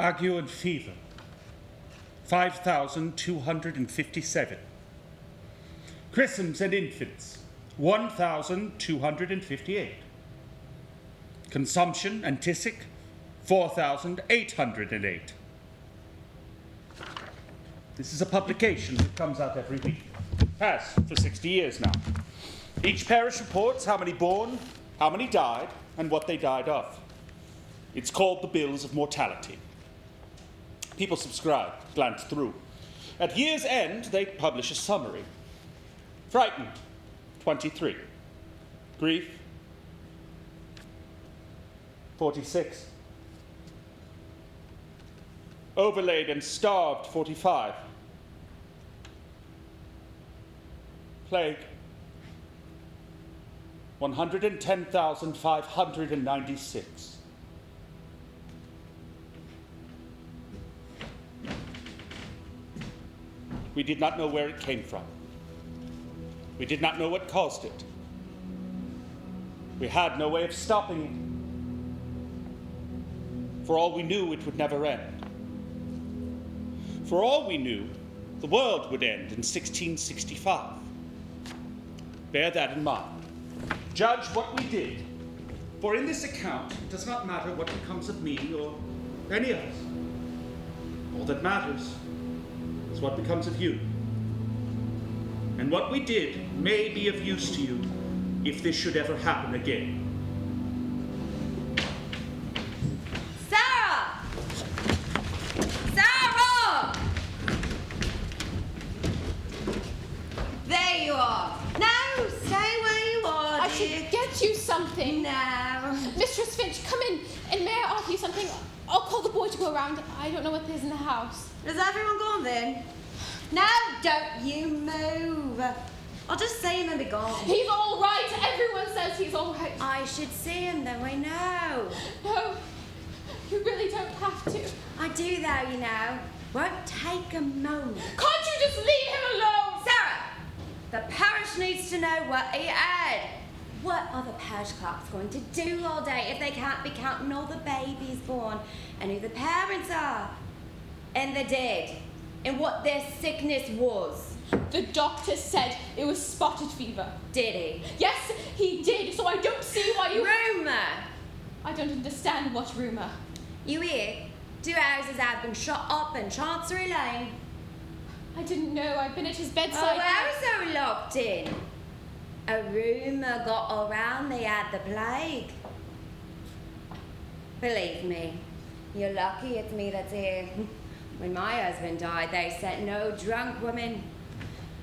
Ague and fever, 5,257. Chrisms and infants, 1,258. Consumption and Tisic, 4,808. This is a publication that comes out every week. Has for 60 years now. Each parish reports how many born, how many died, and what they died of. It's called the Bills of Mortality. People subscribe, glance through. At year's end, they publish a summary. Frightened, 23. Grief, 46. Overlaid and starved, 45. Plague, 110,596. We did not know where it came from. We did not know what caused it. We had no way of stopping it. For all we knew, it would never end. For all we knew, the world would end in 1665. Bear that in mind. Judge what we did. For in this account, it does not matter what becomes of me or any of us. All that matters is what becomes of you. And what we did may be of use to you if this should ever happen again. Sarah! Sarah! There you are. No, stay where you are, I should get you something. No. Mistress Finch, come in, and may I offer you something? I'll call the boy to go around. I don't know what there's in the house. Is everyone gone then? No, don't you move. I'll just see him and be gone. He's all right. Everyone says he's all right. I should see him though, I know. No, you really don't have to. I do though, you know. Won't take a moment. Can't you just leave him alone? Sarah! The parish needs to know what he had. What are the parish clerks going to do all day if they can't be counting all the babies born and who the parents are and the dead and what their sickness was? The doctor said it was spotted fever. Did he? Yes, he did, so I don't see why you... Rumour! I don't understand what rumour. You hear? 2 houses have been shot up in Chancery Lane. I didn't know. I've been at his bedside. Oh, how so locked in? A rumour got around they had the plague. Believe me, you're lucky it's me that's here. When my husband died, they sent no drunk woman.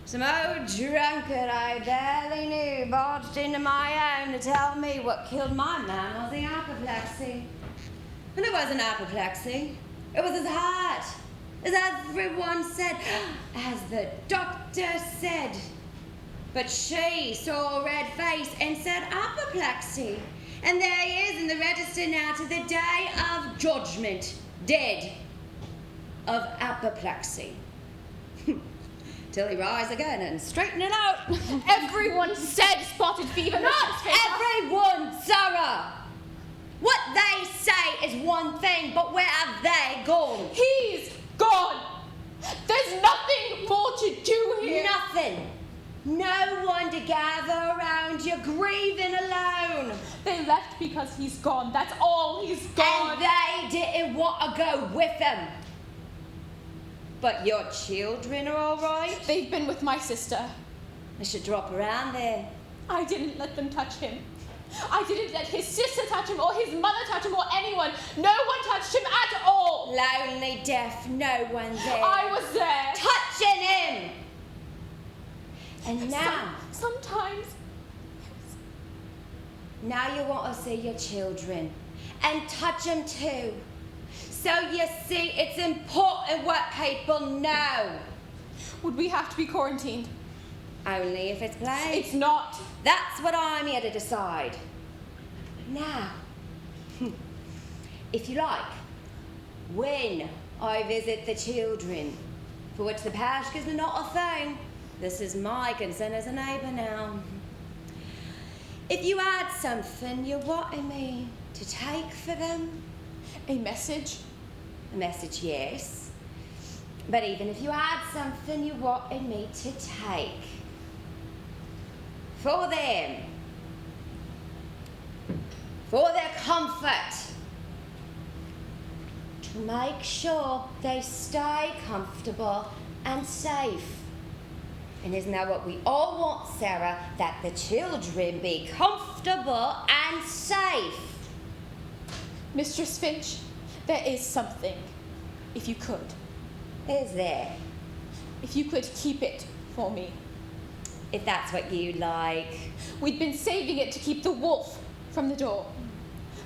Some old drunkard I barely knew barged into my home to tell me what killed my man was the apoplexy. And it wasn't apoplexy. It was his heart. As everyone said, as the doctor said. But she saw a red face and said apoplexy. And there he is in the register now to the day of judgment, dead of apoplexy. Till he rise again and straighten it out. Everyone said spotted fever. Not everyone, Sarah. What they say is one thing, but where have they gone? He's gone. There's nothing more to do here. Nothing. No one to gather around you grieving alone. They left because he's gone. That's all. He's gone. And they didn't want to go with him. But your children are all right? They've been with my sister. They should drop around there. I didn't let them touch him. I didn't let his sister touch him or his mother touch him or anyone. No one touched him at all. Lonely, deaf, no one there. I was there. Touching him. And now... Sometimes... Now you want to see your children. And touch them too. So you see, it's important what people know. Would we have to be quarantined? Only if it's plague. It's not. That's what I'm here to decide. Now, if you like, when I visit the children, for which the parish gives me not a thing, this is my consent as a neighbour now. If you had something you wanted me to take for them. A message? A message, yes. But even if you had something you wanted me to take for them, for their comfort, to make sure they stay comfortable and safe. And isn't that what we all want, Sarah? That the children be comfortable and safe. Mistress Finch, there is something, if you could. Is there? If you could keep it for me. If that's what you like. We'd been saving it to keep the wolf from the door.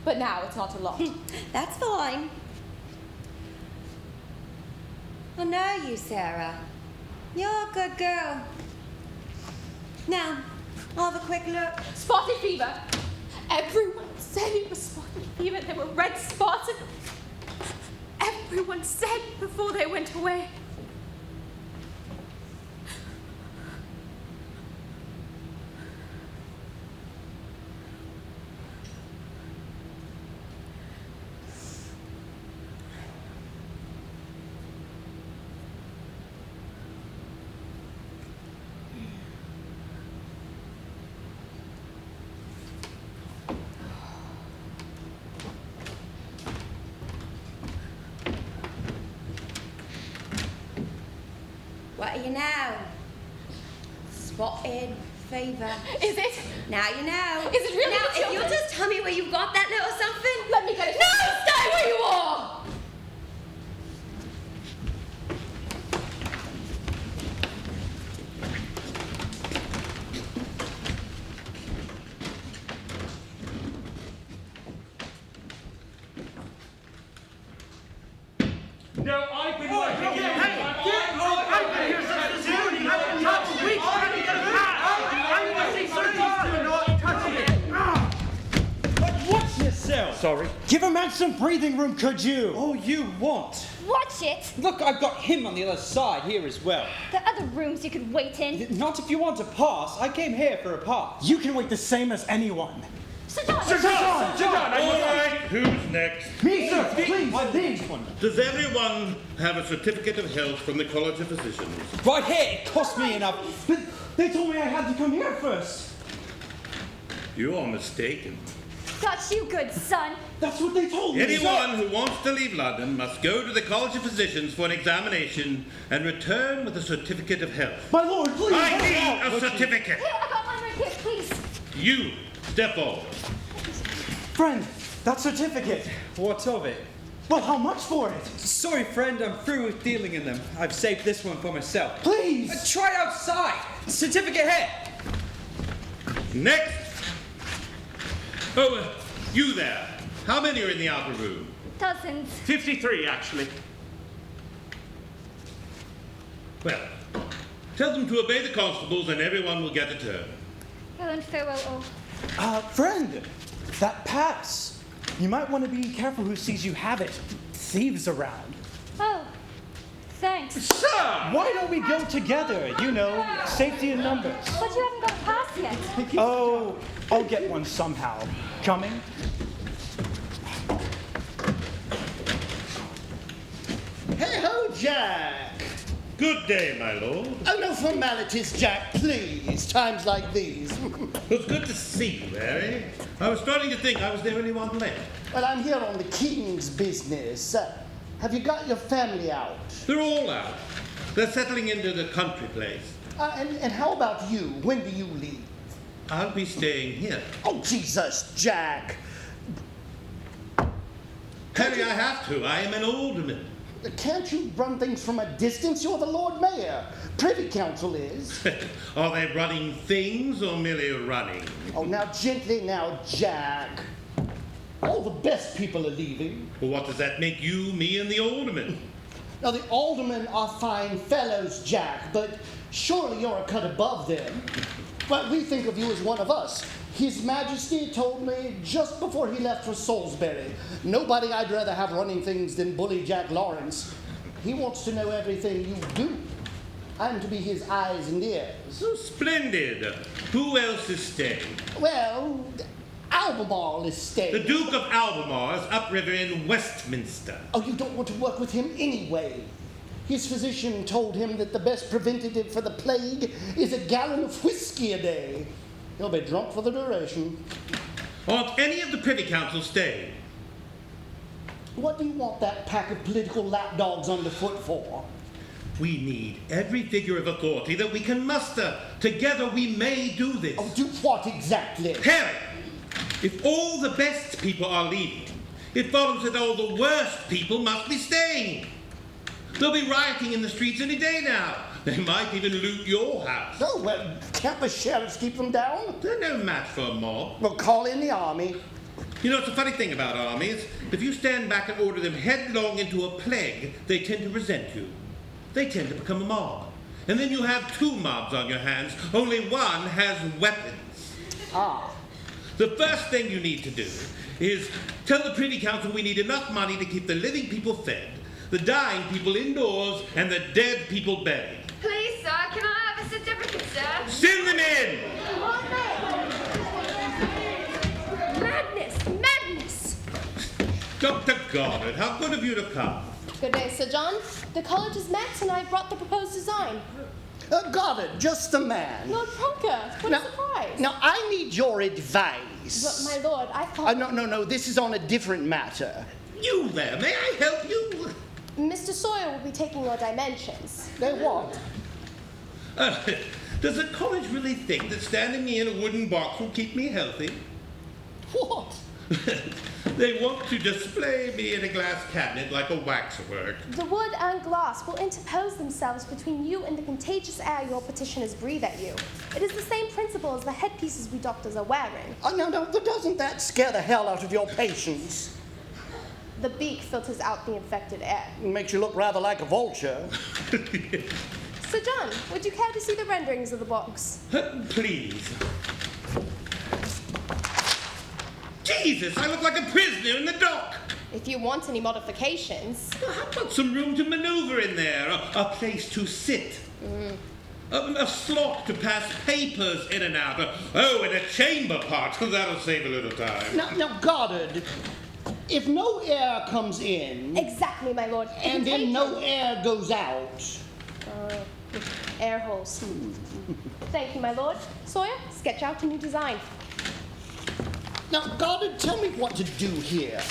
But now it's not a lot. That's fine. I know you, Sarah. You're a good girl. Now, I'll have a quick look. Spotted fever. Everyone said it was spotted fever. There were red spots. Everyone said before they went away. What are you now? Spotted fever. Is it? Now you know. Is it really Now, the if children? you'll just tell me where you've got that little something. Let me get it. No, stay where you are! No, I've been working. I've been here since this morning. I've been here for weeks trying to get a pass. sorry. Give a man some breathing room, could you? Oh, you won't. Watch it! Look, I've got him on the other side here as well. There are other rooms you could wait in. Not if you want a pass. I came here for a pass. You can wait the same as anyone. Sir John! Sir John! Sir John! All right, who's next? Me, sir! Please, I'm the please! next one. Does everyone have a certificate of health from the College of Physicians? Right here. It cost me enough. But they told me I had to come here first. You are mistaken. Got you, good son. That's what they told me. Anyone who wants to leave London must go to the College of Physicians for an examination and return with a certificate of health. My lord, please! I help need out. a certificate. Here, I got one right here, please. You, step forward. Friend, that certificate. What of it? Well, how much for it? Sorry, friend. I'm through with dealing in them. I've saved this one for myself. Please! Try outside. Certificate here. Next. Oh, you there. How many are in the outer room? Dozens. 53, actually. Well, tell them to obey the constables and everyone will get a turn. Well and farewell all. Friend, that pass. You might want to be careful who sees you have it. Thieves around. Oh, thanks. Sir! Why don't we go together? You know, safety in numbers. But you haven't got a pass yet. Oh, I'll get one somehow. Coming? Hey-ho, Jack! Good day, my lord. Oh, no formalities, Jack, please. Times like these. It's good to see you, Harry. I was starting to think I was the only one left. Well, I'm here on the king's business. Have you got your family out? They're all out. They're settling into the country place. And how about you? When do you leave? I'll be staying here. Oh, Jesus, Jack. Harry, I have to. I am an alderman. Can't you run things from a distance? You're the Lord Mayor. Privy Council is. Are they running things or merely running? Oh, now, gently now, Jack. All the best people are leaving. Well, what does that make you, me, and the alderman? Now, the aldermen are fine fellows, Jack, but surely you're a cut above them. But we think of you as one of us. His Majesty told me just before he left for Salisbury, nobody I'd rather have running things than Bully Jack Lawrence. He wants to know everything you do. I'm to be his eyes and ears. So splendid. Who else is staying? Well, Albemarle is staying. The Duke of Albemarle is upriver in Westminster. Oh, you don't want to work with him anyway. His physician told him that the best preventative for the plague is a gallon of whiskey a day. He'll be drunk for the duration. Aren't any of the Privy Council staying? What do you want that pack of political lapdogs underfoot for? We need every figure of authority that we can muster. Together we may do this. Oh, do what exactly? Harry, if all the best people are leaving, it follows that all the worst people must be staying. They'll be rioting in the streets any day now. They might even loot your house. Oh, well, can't the sheriffs keep them down? They're no match for a mob. Well, call in the army. You know, it's a funny thing about armies. If you stand back and order them headlong into a plague, they tend to resent you. They tend to become a mob. And then you have two mobs on your hands. Only one has weapons. Ah. The first thing you need to do is tell the Privy Council we need enough money to keep the living people fed, the dying people indoors, and the dead people buried. Please, sir, can I have a certificate, sir? Send them in! Madness! Madness! Dr. Goddard, how good of you to come. Good day, Sir John. The college has met and I brought the proposed design. Goddard, just the man. Lord Brounker, what a surprise. Now, I need your advice. But, my lord, I thought... No, this is on a different matter. You there, may I help you? Mr. Sawyer will be taking your dimensions. They what? Does the college really think that standing me in a wooden box will keep me healthy? What? They want to display me in a glass cabinet like a waxwork. The wood and glass will interpose themselves between you and the contagious air your petitioners breathe at you. It is the same principle as the headpieces we doctors are wearing. Oh, no, doesn't that scare the hell out of your patients? The beak filters out the infected air. Makes you look rather like a vulture. Sir John, would you care to see the renderings of the box? Please. Jesus, I look like a prisoner in the dock. If you want any modifications. Well, how about some room to maneuver in there? A place to sit? A slot to pass papers in and out. And a chamber pot. That'll save a little time. Now, Goddard, if no air comes in, Exactly, my lord. and then no air goes out, Air holes. Thank you, my lord. Sawyer, sketch out a new design. now, Goddard, tell me what to do here.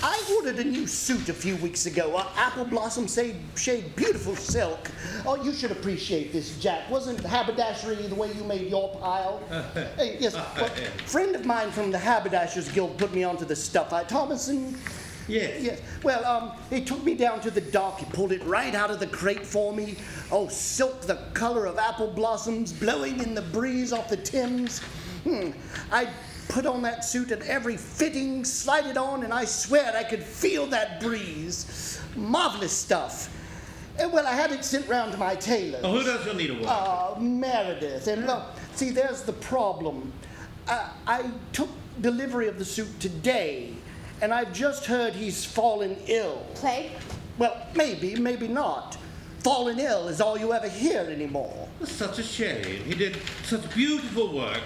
I ordered a new suit a few weeks ago, apple blossom shade beautiful silk. Oh, you should appreciate this, Jack. Wasn't haberdashery the way you made your pile? Yes, well, a friend of mine from the Haberdashers Guild put me onto the stuff. Thomason? Yes. Yes. Well, he took me down to the dock. He pulled it right out of the crate for me. Oh, silk the color of apple blossoms blowing in the breeze off the Thames. I put on that suit and every fitting, slide it on, and I swear I could feel that breeze. Marvelous stuff. Well, I had it sent round to my tailor. Oh, who does your needlework? Meredith. And look, see, there's the problem. I took delivery of the suit today, and I've just heard he's fallen ill. Plague? Well, maybe, maybe not. Fallen ill is all you ever hear anymore. That's such a shame. He did such beautiful work.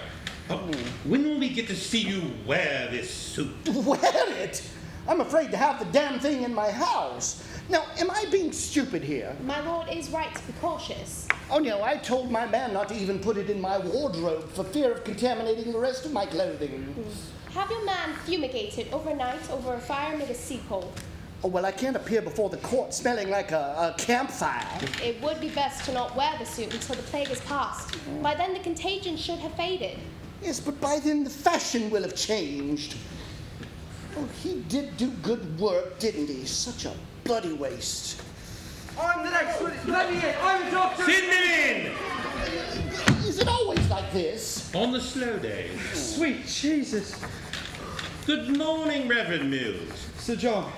When will we get to see you wear this suit? Wear it? I'm afraid to have the damn thing in my house. Now, am I being stupid here? My lord is right to be cautious. Oh, no, I told my man not to even put it in my wardrobe for fear of contaminating the rest of my clothing. Have your man fumigated overnight over a fire made of sea coal. Oh, well, I can't appear before the court smelling like a campfire. It would be best to not wear the suit until the plague is past. By then, the contagion should have faded. Yes, but by then the fashion will have changed. Oh, he did do good work, didn't he? Such a bloody waste. I'm the next one. Let me in. I'm the doctor. Send him in! Is it always like this? On the slow days. Sweet Jesus. Good morning, Reverend Mills. Sir John,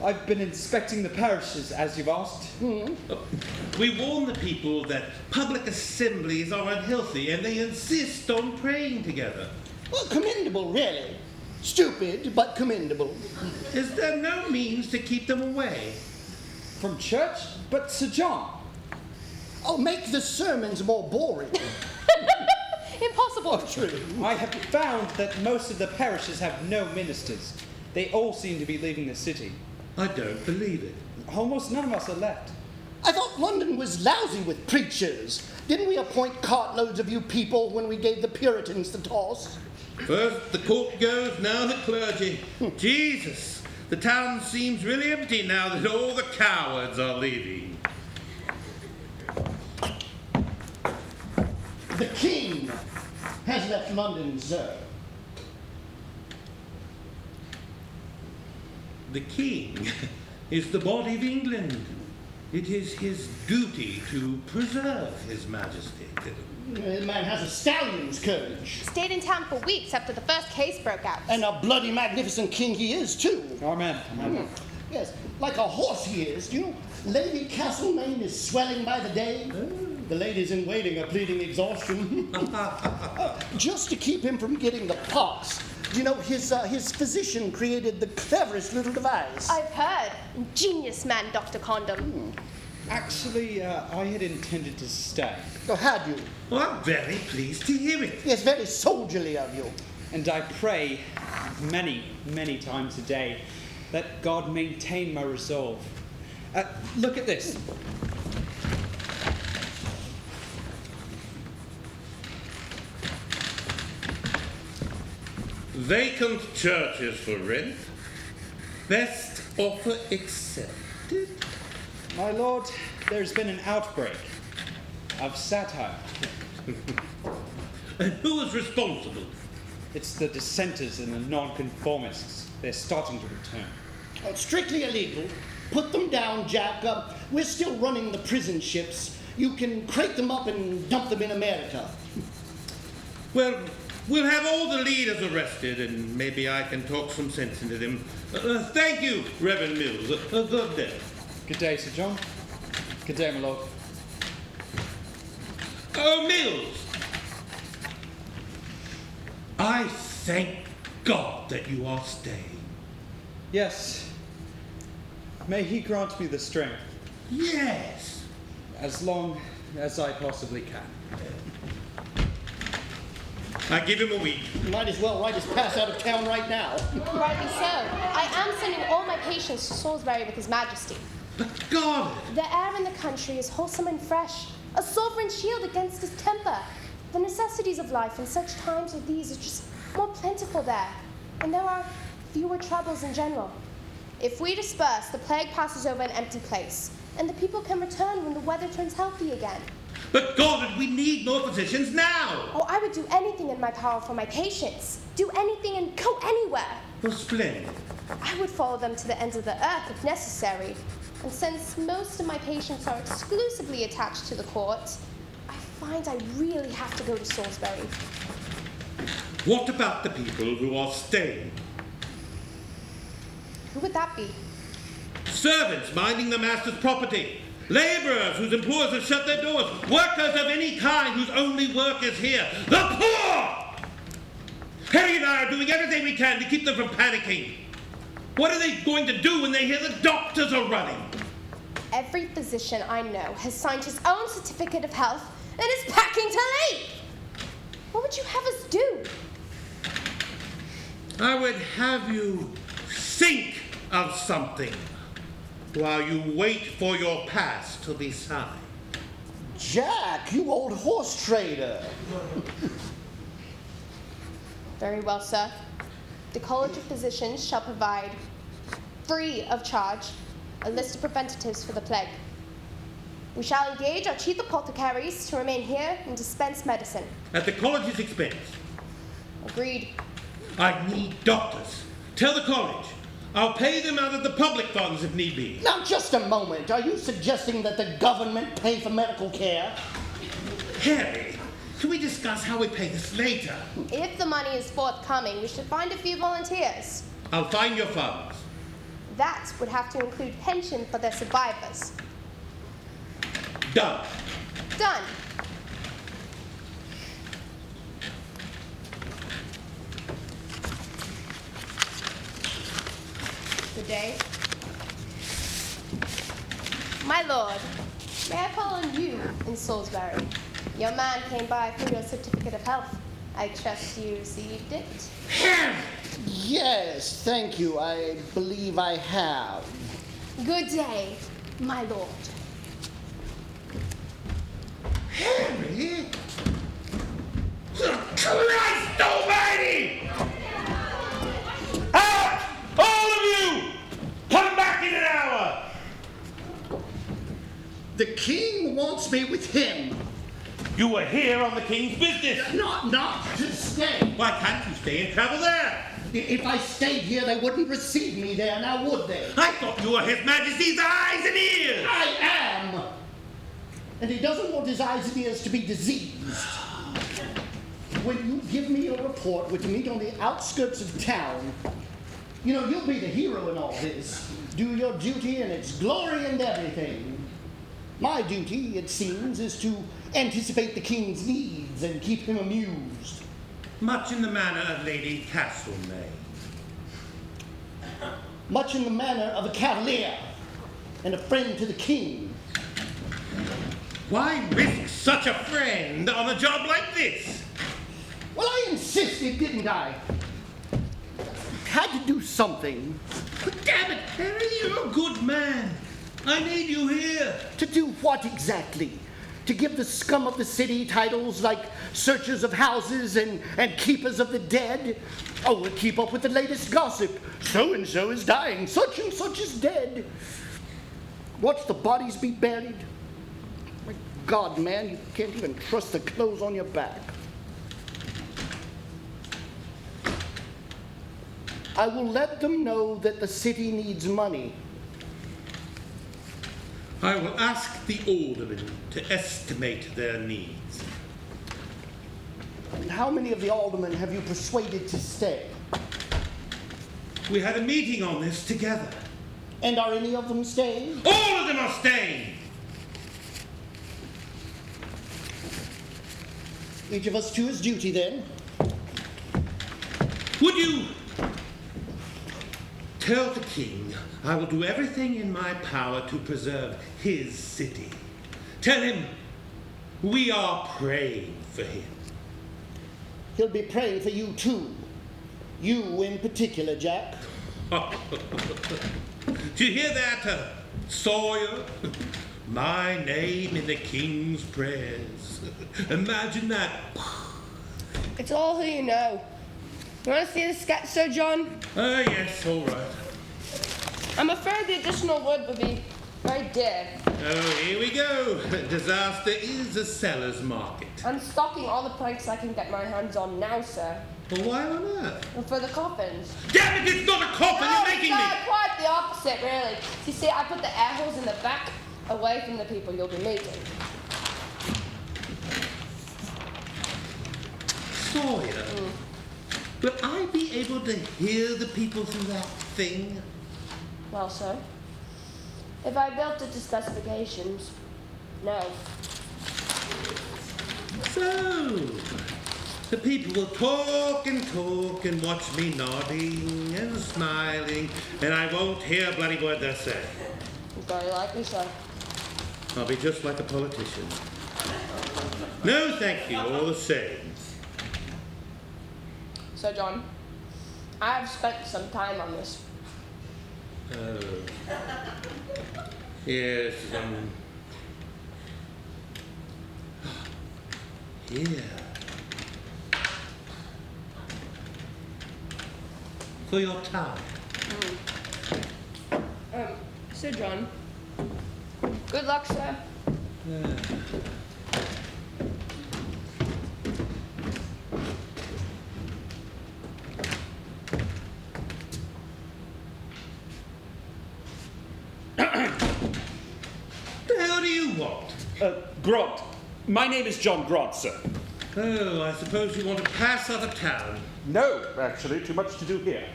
I've been inspecting the parishes, as you've asked. We warn the people that public assemblies are unhealthy and they insist on praying together. Well, commendable, really. Stupid, but commendable. Is there no means to keep them away? From church? But Sir John. Oh, make the sermons more boring. Impossible. True. I have found that most of the parishes have no ministers. They all seem to be leaving the city. I don't believe it. Almost none of us are left. I thought London was lousy with preachers. Didn't we appoint cartloads of you people when we gave the Puritans the toss? First the court goes, now the clergy. Jesus, the town seems really empty now that all the cowards are leaving. The king has left London, sir. The king is the body of England. It is his duty to preserve his majesty. The man has a stallion's courage. Stayed in town for weeks after the first case broke out. And a bloody magnificent king he is, too. Amen. Yes, like a horse he is. Do you know, Lady Castlemaine is swelling by the day. The ladies in waiting are pleading exhaustion. Just to keep him from getting the pox. You know, his physician created the cleverest little device. I've heard. Ingenious man, Dr. Condom. Actually, I had intended to stay. Oh, had you? Well, I'm very pleased to hear it. Yes, very soldierly of you. And I pray many, many times a day that God maintain my resolve. Look at this. Vacant churches for rent. Best offer accepted. My lord, there's been an outbreak of satire. And who is responsible? It's the dissenters and the nonconformists. They're starting to return. Oh, strictly illegal. Put them down, Jack. We're still running the prison ships. You can crate them up and dump them in America. Well, we'll have all the leaders arrested, and maybe I can talk some sense into them. Thank you, Reverend Mills. Good day. Good day, Sir John. Good day, my lord. Oh, Mills! I thank God that you are staying. Yes. May he grant me the strength. Yes. As long as I possibly can. I give him a week. You might as well write his pass out of town right now. Rightly so. I am sending all my patients to Salisbury with His Majesty. But God! The air in the country is wholesome and fresh, a sovereign shield against distemper. The necessities of life in such times as these are just more plentiful there, and there are fewer troubles in general. If we disperse, the plague passes over an empty place, and the people can return when the weather turns healthy again. But Goddard, we need more physicians now! Oh, I would do anything in my power for my patients. Do anything and go anywhere. Oh, splendid. I would follow them to the ends of the earth if necessary. And since most of my patients are exclusively attached to the court, I find I really have to go to Salisbury. What about the people who are staying? Who would that be? Servants minding the master's property. Labourers whose employers have shut their doors. Workers of any kind whose only work is here. The poor! Harry and I are doing everything we can to keep them from panicking. What are they going to do when they hear the doctors are running? Every physician I know has signed his own certificate of health and is packing to leave. What would you have us do? I would have you think of something while you wait for your pass to be signed. Jack, you old horse trader. Very well, sir. The College of Physicians shall provide, free of charge, a list of preventatives for the plague. We shall engage our chief apothecaries to remain here and dispense medicine. At the college's expense. Agreed. I need doctors. Tell the college. I'll pay them out of the public funds if need be. Now, just a moment. Are you suggesting that the government pay for medical care? Harry, can we discuss how we pay this later? If the money is forthcoming, we should find a few volunteers. I'll find your funds. That would have to include pension for their survivors. Done. Done. Good day. My lord, may I call on you in Salisbury? Your man came by for your certificate of health. I trust you received it. Yes, thank you. I believe I have. Good day, my lord. Harry? Christ almighty! Out! All of you! Come back in an hour! The king wants me with him. You were here on the king's business. Not to stay. Why can't you stay and travel there? If I stayed here, they wouldn't receive me there, now would they? I thought you were His Majesty's eyes and ears. I am. And he doesn't want his eyes and ears to be diseased. When you give me a report, we're to meet on the outskirts of town. You know, you'll be the hero in all this. Do your duty and its glory and everything. My duty, it seems, is to anticipate the king's needs and keep him amused. Much in the manner of Lady Castlemaine. Much in the manner of a cavalier and a friend to the king. Why risk such a friend on a job like this? Well, I insisted, didn't I? Had to do something. But damn it, Harry, you're a good man. I need you here. To do what exactly? To give the scum of the city titles like searchers of houses and keepers of the dead? Oh, we'll keep up with the latest gossip. So-and-so is dying, such and such is dead. Watch the bodies be buried. My God, man, you can't even trust the clothes on your back. I will let them know that the city needs money. I will ask the aldermen to estimate their needs. And how many of the aldermen have you persuaded to stay? We had a meeting on this together. And are any of them staying? All of them are staying! Each of us to his duty, then. Would you Tell the king I will do everything in my power to preserve his city. Tell him we are praying for him. He'll be praying for you too. You in particular, Jack. Do you hear that, Sawyer? My name in the king's prayers. Imagine that. It's all who you know. You want to see the sketch, Sir John? Yes, all right. I'm afraid the additional wood would be very dear. Oh, here we go. Disaster is a seller's market. I'm stocking all the planks I can get my hands on now, sir. Well, why on earth? And for the coffins. Damn it, it's not a coffin No, you're making sir, me! quite the opposite, really. You see, I put the air holes in the back, away from the people you'll be meeting. Sawyer, will I be able to hear the people through that thing? Well, sir, if I built it to specifications, no. So, the people will talk and watch me nodding and smiling, and I won't hear a bloody word they say. Very likely, sir. I'll be just like a politician. No, thank you, all the same. Sir John, I have spent some time on this. Oh. Yes, here. For your time. Sir John, good luck, sir. The hell do you want? Graunt. My name is John Graunt, sir. Oh, I suppose you want to pass out of town. No, actually, too much to do here.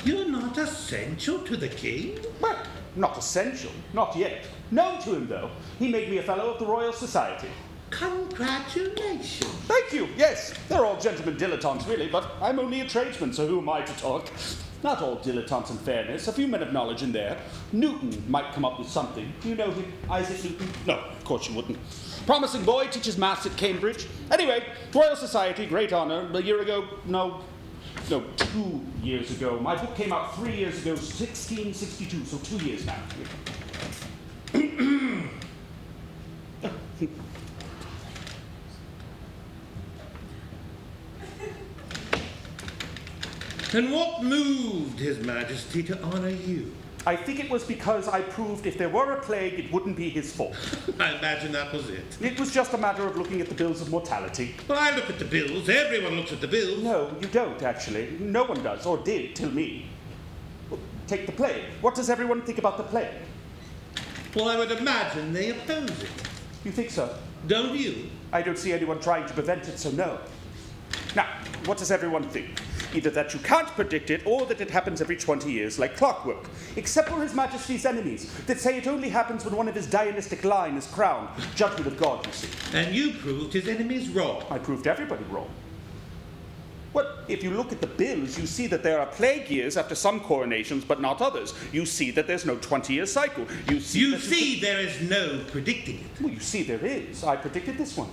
You're not essential to the king? Well, not essential. Not yet. Known to him, though. He made me a fellow of the Royal Society. Congratulations. Thank you. Yes, they're all gentlemen dilettantes, really, but I'm only a tradesman, so who am I to talk? Not all dilettantes in fairness. A few men of knowledge in there. Newton might come up with something. You know him, Isaac Newton? No, of course you wouldn't. Promising boy, teaches maths at Cambridge. Anyway, Royal Society, great honor. A year ago, no, 2 years ago. My book came out 3 years ago, 1662, so 2 years now. And what moved His Majesty to honor you? I think it was because I proved if there were a plague, it wouldn't be his fault. I imagine that was it. It was just a matter of looking at the bills of mortality. Well, I look at the bills. Everyone looks at the bills. No, you don't, actually. No one does, or did, till me. Well, take the plague. What does everyone think about the plague? Well, I would imagine they oppose it. You think so? Don't you? I don't see anyone trying to prevent it, so no. Now, what does everyone think? Either that you can't predict it, or that it happens every 20 years like clockwork. Except for His Majesty's enemies, that say it only happens when one of his dynastic line is crowned. Judgment of God, you see. And you proved his enemies wrong. I proved everybody wrong. Well, if you look at the bills, you see that there are plague years after some coronations, but not others. You see that there's no 20-year cycle. You see there is no predicting it. Well, you see there is. I predicted this one.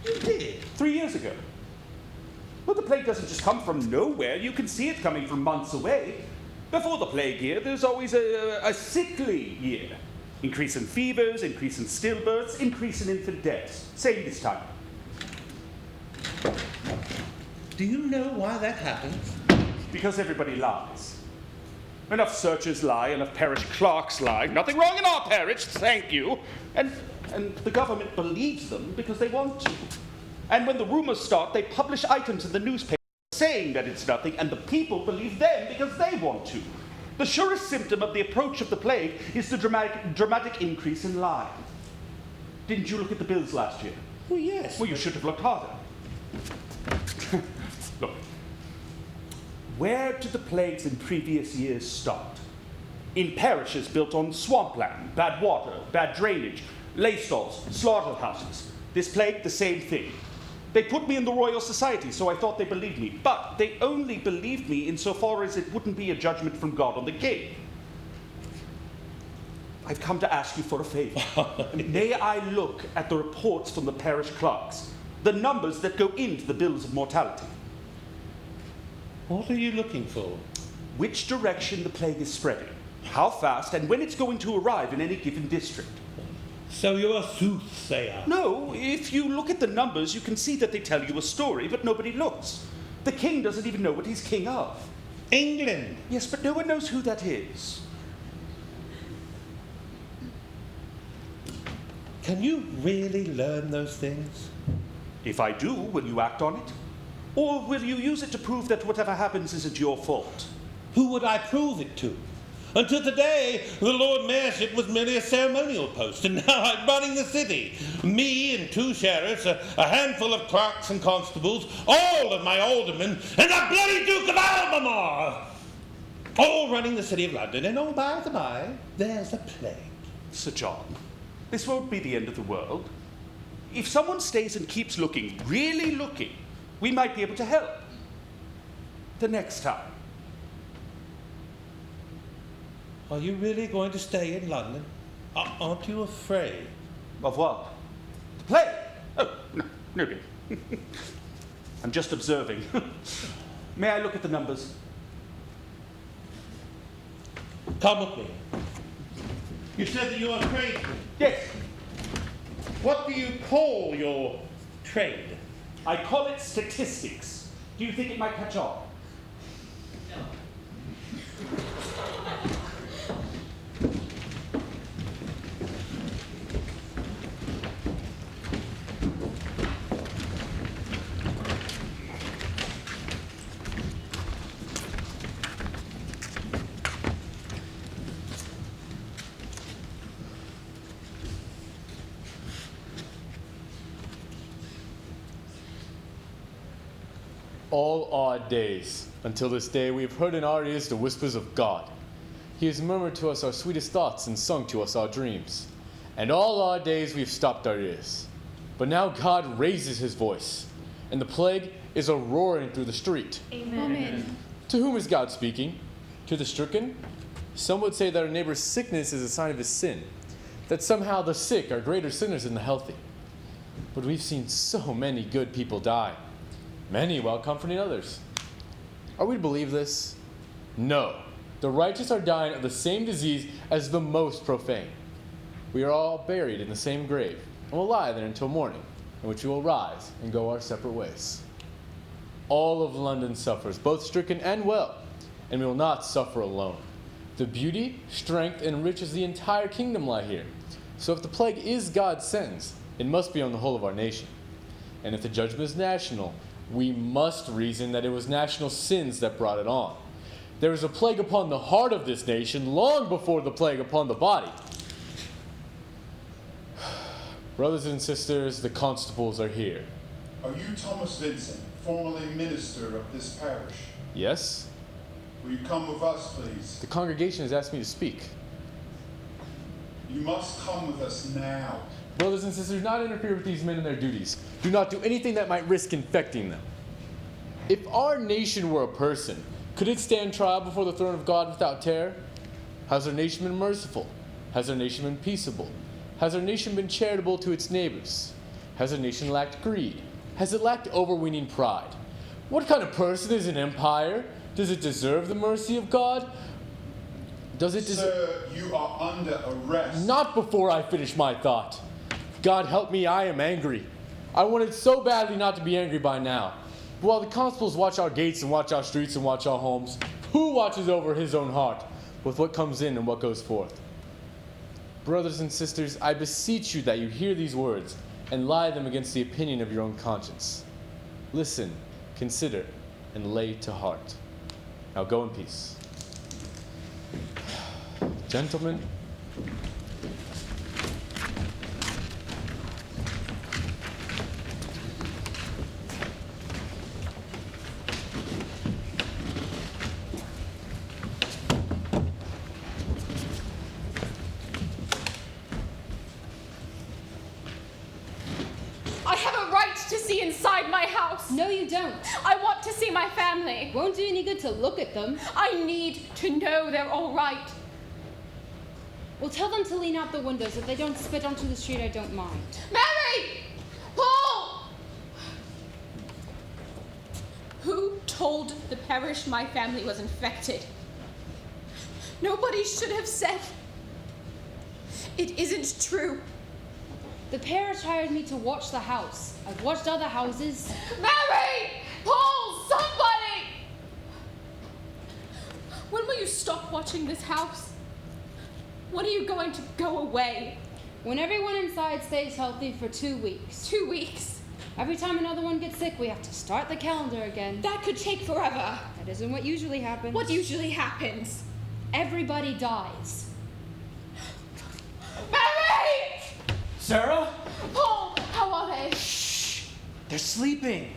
You did? 3 years ago. Well, the plague doesn't just come from nowhere. You can see it coming from months away. Before the plague year, there's always a sickly year. Increase in fevers, increase in stillbirths, increase in infant deaths. Same this time. Do you know why that happens? Because everybody lies. Enough searchers lie, enough parish clerks lie. Nothing wrong in our parish, thank you. And the government believes them because they want to. And when the rumors start, they publish items in the newspaper saying that it's nothing, and the people believe them because they want to. The surest symptom of the approach of the plague is the dramatic increase in lying. Didn't you look at the bills last year? Well, yes. Well, you should have looked harder. Look. Where did the plagues in previous years start? In parishes built on swampland, bad water, bad drainage, lay stalls, slaughterhouses. This plague, the same thing. They put me in the Royal Society, so I thought they believed me. But they only believed me insofar as it wouldn't be a judgment from God on the king. I've come to ask you for a favor. May I look at the reports from the parish clerks, the numbers that go into the bills of mortality? What are you looking for? Which direction the plague is spreading, how fast, and when it's going to arrive in any given district. So you're a soothsayer? No, if you look at the numbers, you can see that they tell you a story, but nobody looks. The king doesn't even know what he's king of. England? Yes, but no one knows who that is. Can you really learn those things? If I do, will you act on it? Or will you use it to prove that whatever happens isn't your fault? Who would I prove it to? Until today, the Lord Mayorship was merely a ceremonial post, and now I'm running the city. Me and 2 sheriffs, a handful of clerks and constables, all of my aldermen, and the bloody Duke of Albemarle! All running the city of London, and oh, by the by, there's a plague. Sir John, this won't be the end of the world. If someone stays and keeps looking, really looking, we might be able to help. The next time. Are you really going to stay in London? Aren't you afraid? Of what? The plague? Oh, no good. I'm just observing. May I look at the numbers? Come with me. You said that you're a tradesman. Yes. What do you call your trade? I call it statistics. Do you think it might catch on? All our days, until this day, we have heard in our ears the whispers of God. He has murmured to us our sweetest thoughts and sung to us our dreams. And all our days we have stopped our ears. But now God raises his voice, and the plague is a roaring through the street. Amen. To whom is God speaking? To the stricken? Some would say that our neighbor's sickness is a sign of his sin, that somehow the sick are greater sinners than the healthy. But we've seen so many good people die, many while comforting others. Are we to believe this? No. The righteous are dying of the same disease as the most profane. We are all buried in the same grave, and will lie there until morning, in which we will rise and go our separate ways. All of London suffers, both stricken and well, and we will not suffer alone. The beauty, strength, and riches of the entire kingdom lie here. So if the plague is God's sentence, it must be on the whole of our nation. And if the judgment is national, we must reason that it was national sins that brought it on. There was a plague upon the heart of this nation long before the plague upon the body. Brothers and sisters, the constables are here. Are you Thomas Vincent, formerly minister of this parish? Yes? Will you come with us, please? The congregation has asked me to speak. You must come with us now. Brothers and sisters, do not interfere with these men in their duties. Do not do anything that might risk infecting them. If our nation were a person, could it stand trial before the throne of God without terror? Has our nation been merciful? Has our nation been peaceable? Has our nation been charitable to its neighbors? Has our nation lacked greed? Has it lacked overweening pride? What kind of person is an empire? Does it deserve the mercy of God? Does it deserve... Sir, you are under arrest. Not before I finish my thought. God help me, I am angry. I wanted so badly not to be angry by now. But while the constables watch our gates and watch our streets and watch our homes, who watches over his own heart with what comes in and what goes forth? Brothers and sisters, I beseech you that you hear these words and lie them against the opinion of your own conscience. Listen, consider, and lay to heart. Now go in peace. Gentlemen, I have a right to see inside inside my house. No, you don't. I want to see my family. Won't do any good to look at them. I need to know they're all right. Well, tell them to lean out the windows. If they don't spit onto the street, I don't mind. Mary! Paul! Who told the parish my family was infected? Nobody should have said. It isn't true. The parish hired me to watch the house. I've watched other houses. Mary! Paul! Somebody! When will you stop watching this house? When are you going to go away? When everyone inside stays healthy for 2 weeks. 2 weeks? Every time another one gets sick, we have to start the calendar again. That could take forever. That isn't what usually happens. What usually happens? Everybody dies. Mary! Sarah? Paul, how are they? Shh. They're sleeping.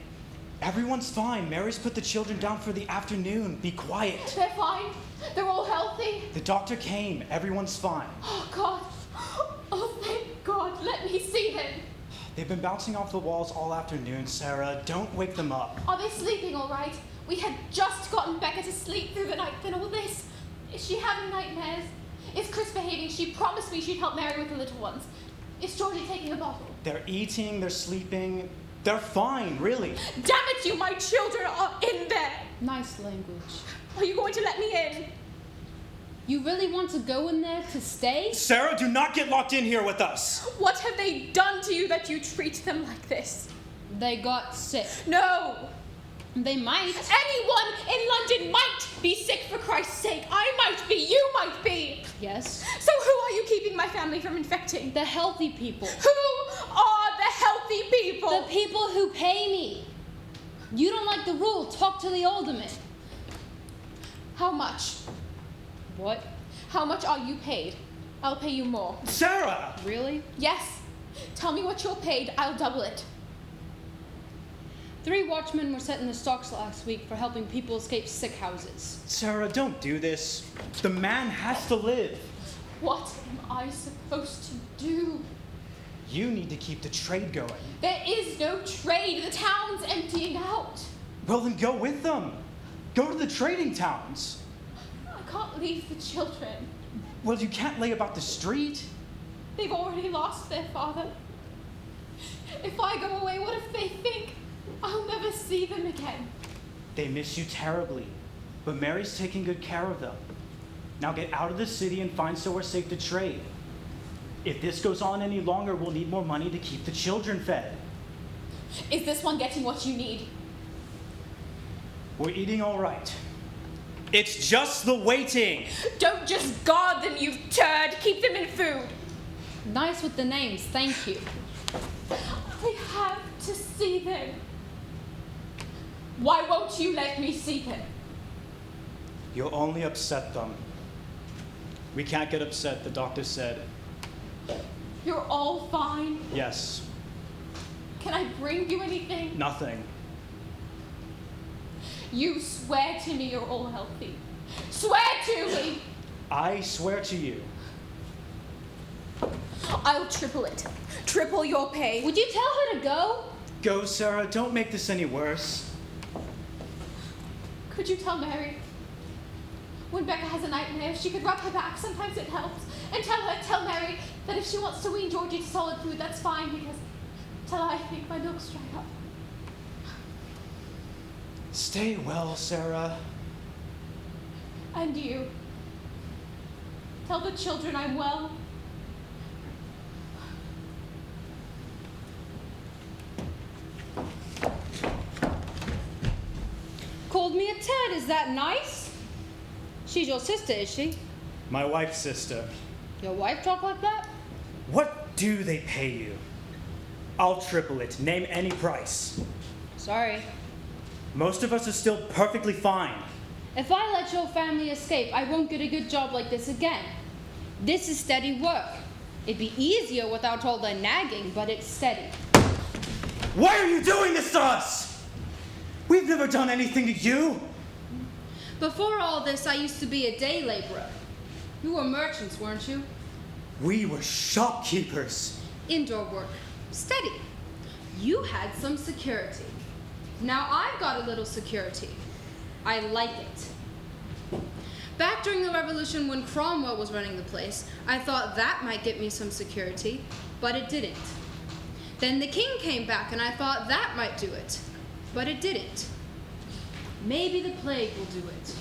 Everyone's fine. Mary's put the children down for the afternoon. Be quiet. They're fine. They're all healthy. The doctor came. Everyone's fine. Oh, God. Oh, thank God. Let me see them. They've been bouncing off the walls all afternoon, Sarah. Don't wake them up. Are they sleeping all right? We had just gotten Becca to sleep through the night, then all this. Is she having nightmares? Is Chris behaving? She promised me she'd help Mary with the little ones. Is Georgie taking a bottle? They're eating, they're sleeping. They're fine, really. Damn it, you, my children are in there. Nice language. Are you going to let me in? You really want to go in there to stay? Sarah, do not get locked in here with us. What have they done to you that you treat them like this? They got sick. No. They might. Anyone in London might be sick, for Christ's sake. I might be. You might be. Yes. So who are you keeping my family from infecting? The healthy people. Who are the healthy people? The people who pay me. You don't like the rule. Talk to the alderman. How much? What? How much are you paid? I'll pay you more. Sarah! Really? Yes. Tell me what you're paid. I'll double it. 3 watchmen were set in the stocks last week for helping people escape sick houses. Sarah, don't do this. The man has to live. What am I supposed to do? You need to keep the trade going. There is no trade. The town's emptying out. Well, then go with them. Go to the trading towns. I can't leave the children. Well, you can't lay about the street. They've already lost their father. If I go away, what if they think I'll never see them again? They miss you terribly, but Mary's taking good care of them. Now get out of the city and find somewhere safe to trade. If this goes on any longer, we'll need more money to keep the children fed. Is this one getting what you need? We're eating all right. It's just the waiting. Don't just guard them, you turd. Keep them in food. Nice with the names, thank you. I have to see them. Why won't you let me see them? You'll only upset them. We can't get upset, the doctor said. You're all fine. Yes. Can I bring you anything? Nothing. You swear to me you're all healthy. Swear to me! I swear to you. I'll triple it. Triple your pay. Would you tell her to go? Go, Sarah. Don't make this any worse. Could you tell Mary? When Becca has a nightmare, she could rub her back. Sometimes it helps. And tell Mary that if she wants to wean Georgie to solid food, that's fine, because tell her I think my milk's dried up. Stay well, Sarah. And you. Tell the children I'm well. Called me a turd, is that nice? She's your sister, is she? My wife's sister. Your wife talk like that? What do they pay you? I'll triple it. Name any price. Sorry. Most of us are still perfectly fine. If I let your family escape, I won't get a good job like this again. This is steady work. It'd be easier without all the nagging, but it's steady. Why are you doing this to us? We've never done anything to you. Before all this, I used to be a day laborer. You were merchants, weren't you? We were shopkeepers. Indoor work. Steady. You had some security. Now I've got a little security. I like it. Back during the Revolution when Cromwell was running the place, I thought that might get me some security, but it didn't. Then the king came back and I thought that might do it, but it didn't. Maybe the plague will do it.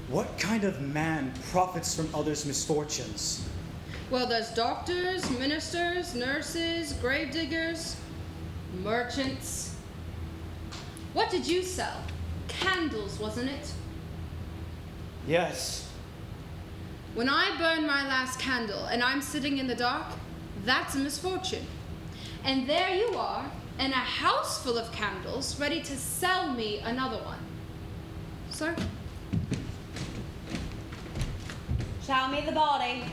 What kind of man profits from others' misfortunes? Well, there's doctors, ministers, nurses, gravediggers, merchants. What did you sell? Candles, wasn't it? Yes. When I burn my last candle and I'm sitting in the dark, that's a misfortune. And there you are, in a house full of candles, ready to sell me another one. Sir? Show me the body.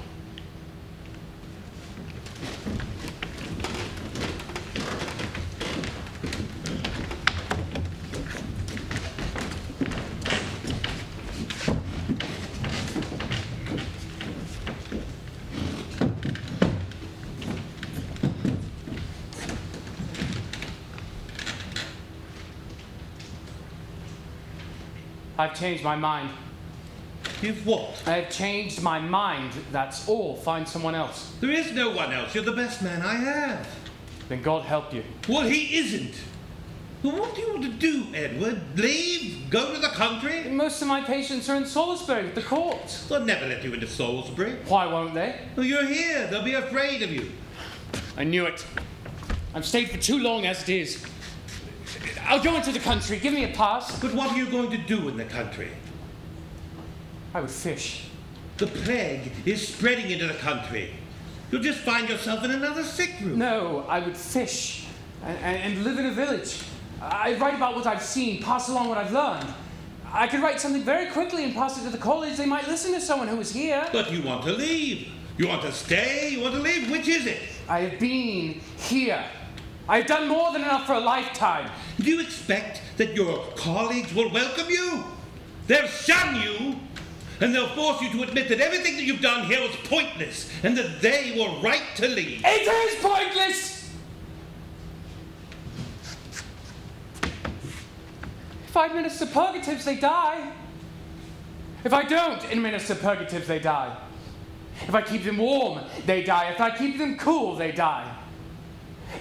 I've changed my mind. You've what? I've changed my mind, that's all. Find someone else. There is no one else. You're the best man I have. Then God help you. Well, he isn't. Well, what do you want to do, Edward? Leave? Go to the country? Most of my patients are in Salisbury with the court. They'll never let you into Salisbury. Why won't they? Well, you're here. They'll be afraid of you. I knew it. I've stayed for too long as it is. I'll go into the country. Give me a pass. But what are you going to do in the country? I would fish. The plague is spreading into the country. You'll just find yourself in another sick room. No, I would fish and live in a village. I'd write about what I've seen, pass along what I've learned. I could write something very quickly and pass it to the college. They might listen to someone who was here. But you want to leave. You want to stay? You want to leave? Which is it? I have been here. I've done more than enough for a lifetime. Do you expect that your colleagues will welcome you? They'll shun you, and they'll force you to admit that everything that you've done here was pointless, and that they were right to leave. It is pointless! If I administer purgatives, they die. If I don't administer purgatives, they die. If I keep them warm, they die. If I keep them cool, they die.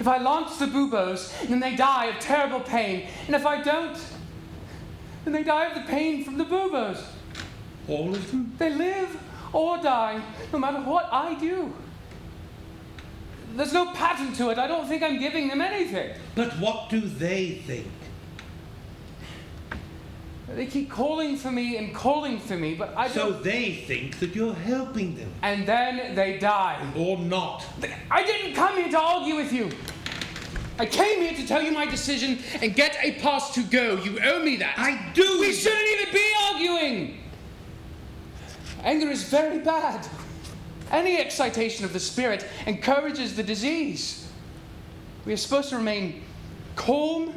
If I launch the buboes, then they die of terrible pain. And if I don't, then they die of the pain from the buboes. All of them? They live or die, no matter what I do. There's no pattern to it. I don't think I'm giving them anything. But what do they think? They keep calling for me, but I don't... So they think that you're helping them. And then they die. Or not. I didn't come here to argue with you. I came here to tell you my decision and get a pass to go. You owe me that. I do. We shouldn't even be arguing. Anger is very bad. Any excitation of the spirit encourages the disease. We are supposed to remain calm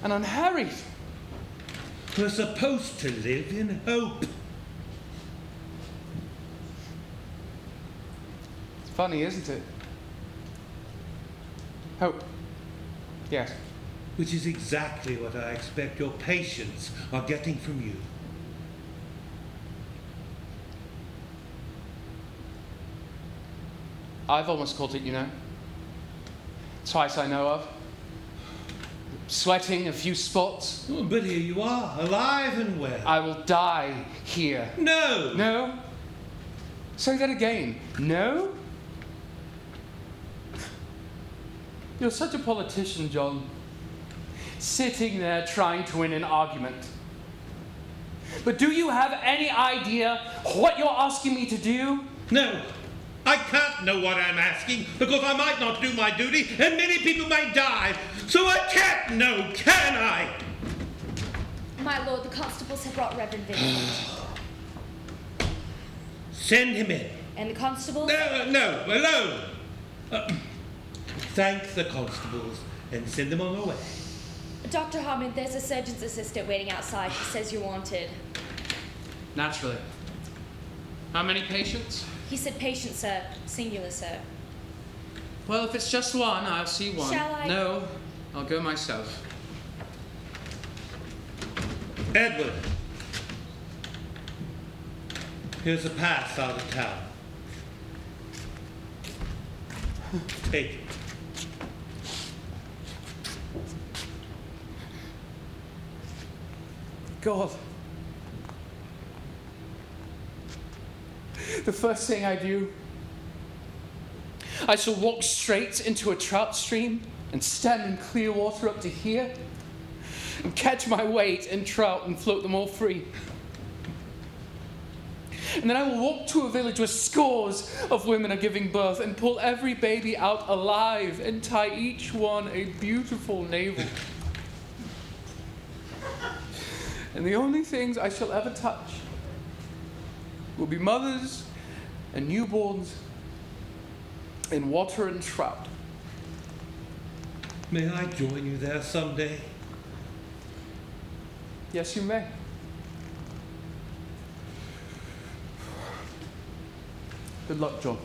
and unharried. We're supposed to live in hope. It's funny, isn't it? Hope. Yes. Which is exactly what I expect your patients are getting from you. I've almost caught it, you know. Twice I know of. Sweating a few spots. Oh, but here you are, alive and well. I will die here. No! No? Say that again. No? You're such a politician, John. Sitting there trying to win an argument. But do you have any idea what you're asking me to do? No. I can't know what I'm asking, because I might not do my duty, and many people may die. So I can't know, can I? My lord, the constables have brought Reverend Vincent. Send him in. And the constables? No, alone. Thank the constables and send them on their way. Dr. Harman, there's a surgeon's assistant waiting outside. He says you're wanted. Naturally. How many patients? He said patient, sir. Singular, sir. Well, if it's just one, I'll see one. Shall I? No. I'll go myself. Edward, here's a pass out of town. Take it. God. The first thing I do, I shall walk straight into a trout stream and stand in clear water up to here and catch my weight in trout and float them all free. And then I will walk to a village where scores of women are giving birth and pull every baby out alive and tie each one a beautiful navel. And the only things I shall ever touch will be mothers and newborns in water and trout. May I join you there someday? Yes, you may. Good luck, John.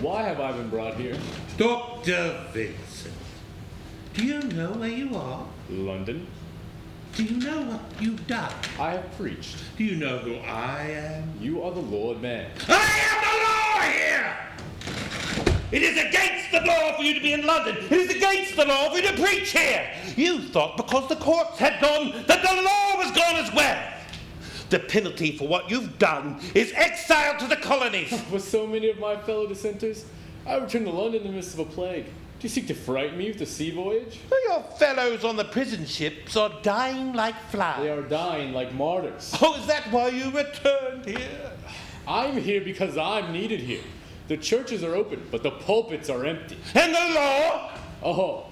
Why have I been brought here? Dr. Vincent, do you know where you are? London. Do you know what you've done? I have preached. Do you know who I am? You are the Lord Man. I am the law here! It is against the law for you to be in London. It is against the law for you to preach here. You thought because the courts had gone that the law was gone as well. The penalty for what you've done is exile to the colonies. With so many of my fellow dissenters, I returned to London in the midst of a plague. Do you seek to frighten me with the sea voyage? Your fellows on the prison ships are dying like flies. They are dying like martyrs. Oh, is that why you returned here? I'm here because I'm needed here. The churches are open, but the pulpits are empty. And the law? Oh,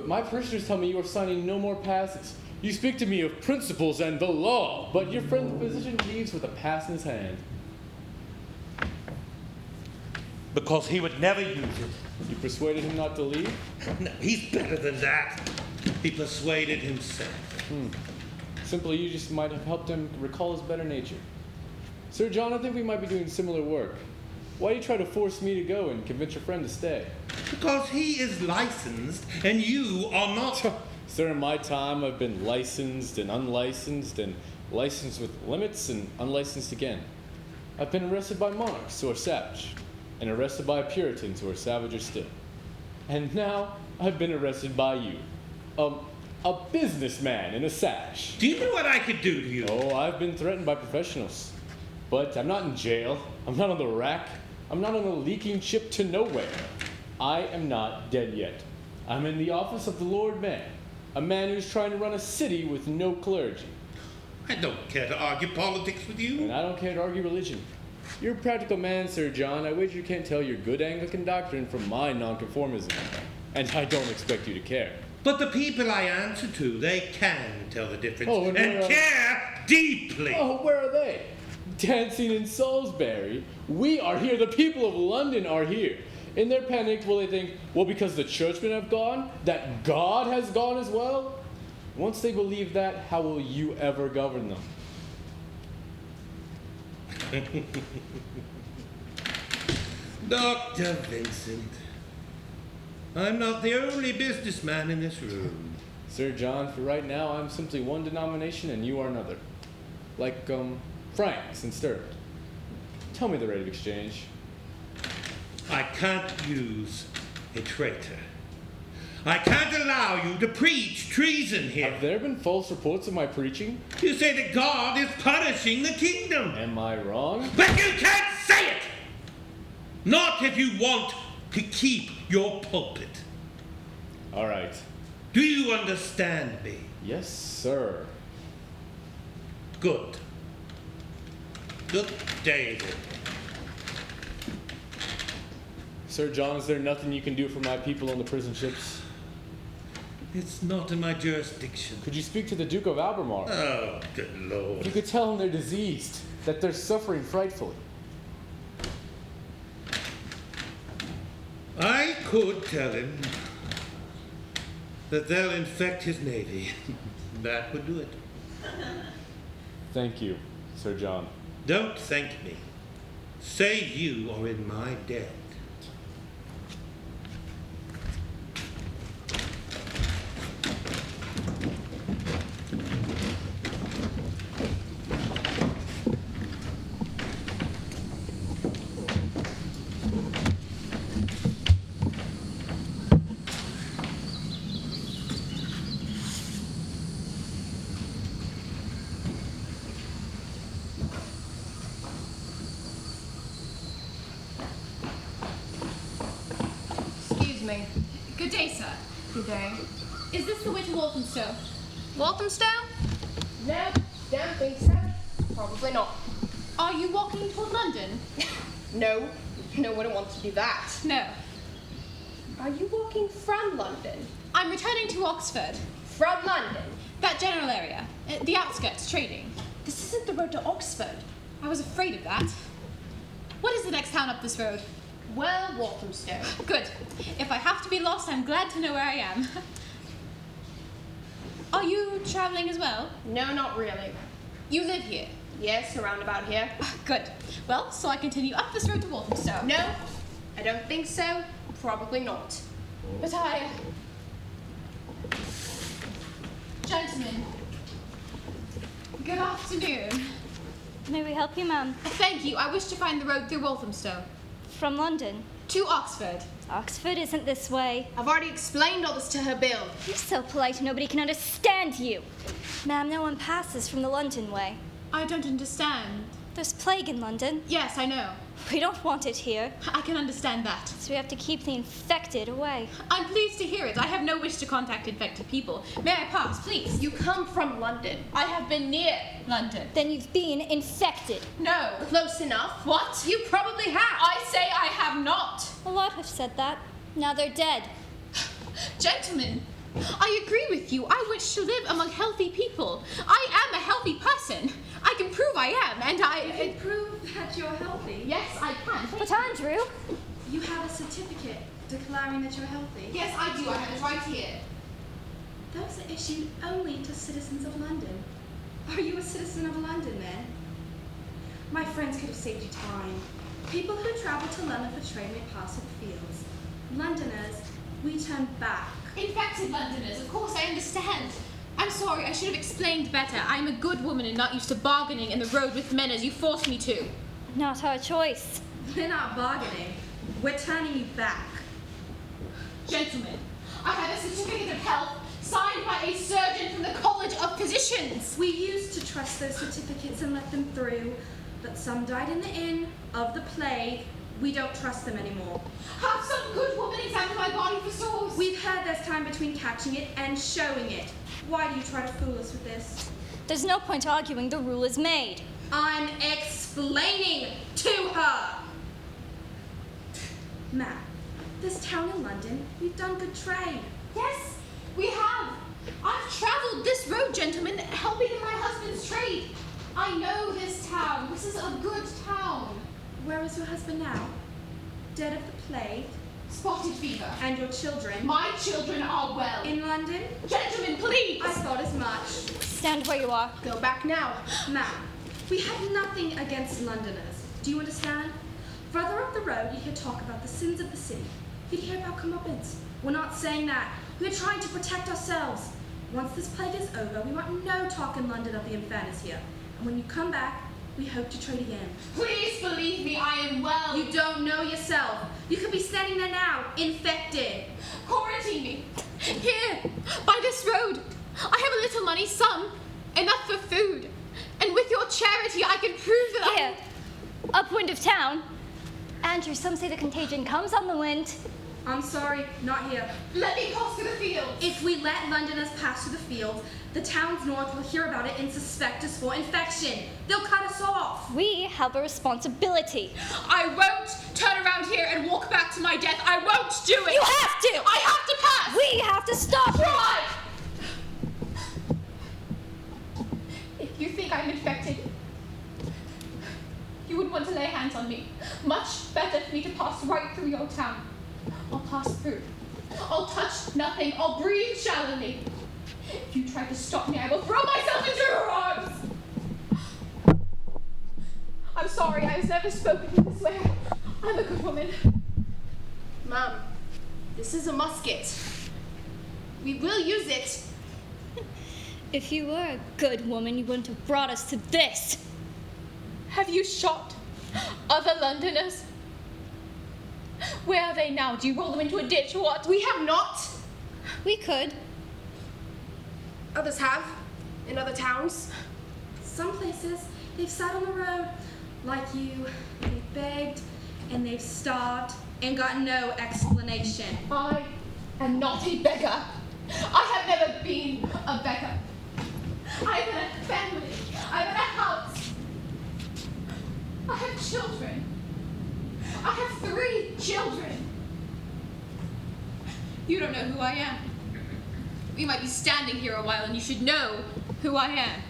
my parishioners tell me you are signing no more passes. You speak to me of principles and the law, but your friend the physician leaves with a pass in his hand. Because he would never use it. You persuaded him not to leave? No, he's better than that. He persuaded himself. Simply, you just might have helped him recall his better nature. Sir John, I think we might be doing similar work. Why do you try to force me to go and convince your friend to stay? Because he is licensed and you are not. Sir, in my time, I've been licensed and unlicensed and licensed with limits and unlicensed again. I've been arrested by monarchs who are savage and arrested by Puritans who are savager still. And now I've been arrested by you, a businessman in a sash. Do you know what I could do to you? Oh, I've been threatened by professionals. But I'm not in jail. I'm not on the rack. I'm not on a leaking ship to nowhere. I am not dead yet. I'm in the office of the Lord Man, a man who's trying to run a city with no clergy. I don't care to argue politics with you. And I don't care to argue religion. You're a practical man, Sir John. I wager you can't tell your good Anglican doctrine from my nonconformism. And I don't expect you to care. But the people I answer to, they can tell the difference. Oh, and care deeply. Oh, where are they? Dancing in Salisbury. We are here. The people of London are here. In their panic, will they think, well, because the churchmen have gone, that God has gone as well? Once they believe that, how will you ever govern them? Dr. Vincent, I'm not the only businessman in this room. Sir John, for right now, I'm simply one denomination and you are another. Like, francs and sterling. Tell me the rate of exchange. I can't use a traitor. I can't allow you to preach treason here. Have there been false reports of my preaching? You say that God is punishing the kingdom. Am I wrong? But you can't say it! Not if you want to keep your pulpit. All right. Do you understand me? Yes, sir. Good. Good day, then. Sir John, is there nothing you can do for my people on the prison ships? It's not in my jurisdiction. Could you speak to the Duke of Albemarle? Oh, good Lord. You could tell them they're diseased, that they're suffering frightfully. could tell him that they'll infect his navy. That would do it. Thank you, Sir John. Don't thank me. Say you are in my debt. Good day, sir. Good day. Is this the way to Walthamstow? Walthamstow? No, don't think so. Probably not. Are you walking toward London? No, wouldn't want to do that. No. Are you walking from London? I'm returning to Oxford. From London? That general area. The outskirts, trading. This isn't the road to Oxford. I was afraid of that. What is the next town up this road? Well, Walthamstow. Good. If I have to be lost, I'm glad to know where I am. Are you traveling as well? No, not really. You live here? Yes, around about here. Good. Well, so I continue up this road to Walthamstow. No, I don't think so. Probably not. But Gentlemen, good afternoon. May we help you, ma'am? Thank you. I wish to find the road through Walthamstow. From London? To Oxford. Oxford isn't this way. I've already explained all this to her, Bill. You're so polite nobody can understand you. Ma'am, no one passes from the London way. I don't understand. There's plague in London. Yes, I know. We don't want it here. I can understand that. So we have to keep the infected away. I'm pleased to hear it. I have no wish to contact infected people. May I pass, please? You come from London. I have been near London. Then you've been infected. No. Close enough. What? You probably have. I say I have not. A lot have said that. Now they're dead. Gentlemen, I agree with you. I wish to live among healthy people. I am a healthy person. I can prove I am, and You can prove that you're healthy. Yes, I can. But Andrew? You have a certificate declaring that you're healthy. Yes, I do. I have it right here. Those are issued only to citizens of London. Are you a citizen of London, then? My friends could have saved you time. People who travel to London for trade may pass through the fields. Londoners, we turn back. Infected Londoners, of course, I understand. I'm sorry, I should have explained better. I'm a good woman and not used to bargaining in the road with men as you forced me to. Not our choice. We're not bargaining. We're turning you back. Gentlemen, I have a certificate of health signed by a surgeon from the College of Physicians. We used to trust those certificates and let them through, but some died in the inn of the plague. We don't trust them anymore. Have some good woman examine my body for sores. We've heard there's time between catching it and showing it. Why do you try to fool us with this? There's no point arguing. The rule is made. I'm explaining to her. Ma'am, this town in London, we've done good trade. Yes, we have. I've travelled this road, gentlemen, helping in my husband's trade. I know this town. This is a good town. Where is your husband now? Dead of the plague? Spotted fever. And your children? My children are well. In London? Gentlemen, please! I thought as much. Stand where you are. Go back now. Ma'am, we have nothing against Londoners. Do you understand? Further up the road, you'd hear talk about the sins of the city. You'd hear about comeuppance. We're not saying that. We're trying to protect ourselves. Once this plague is over, we want no talk in London of the infernos here. And when you come back, we hope to trade again. Please believe me, I am well. You don't know yourself. You could be standing there now, infected. Quarantine me. Here, by this road. I have a little money, some. Enough for food. And with your charity, I can prove that Here, upwind of town. Andrew, some say the contagion comes on the wind. I'm sorry, not here. Let me pass through the fields. If we let Londoners pass through the fields, the towns north will hear about it and suspect us for infection. They'll cut us off. We have a responsibility. I won't turn around here and walk back to my death. I won't do it. You have to. I have to pass. We have to stop Try. If you think I'm infected, you wouldn't want to lay hands on me. Much better for me to pass right through your town. I'll pass through. I'll touch nothing. I'll breathe shallowly. If you try to stop me, I will throw myself into your arms. I'm sorry, I was never spoken in this way. I'm a good woman. Mom, this is a musket. We will use it. If you were a good woman, you wouldn't have brought us to this. Have you shot other Londoners? Where are they now? Do you roll them into a ditch or what? We have not. We could. Others have, in other towns. Some places, they've sat on the road, like you. They've begged, and they've starved, and got no explanation. I am not a beggar. I have never been a beggar. I have a family. I have a house. I have children. I have 3 children. You don't know who I am. We might be standing here a while and you should know who I am.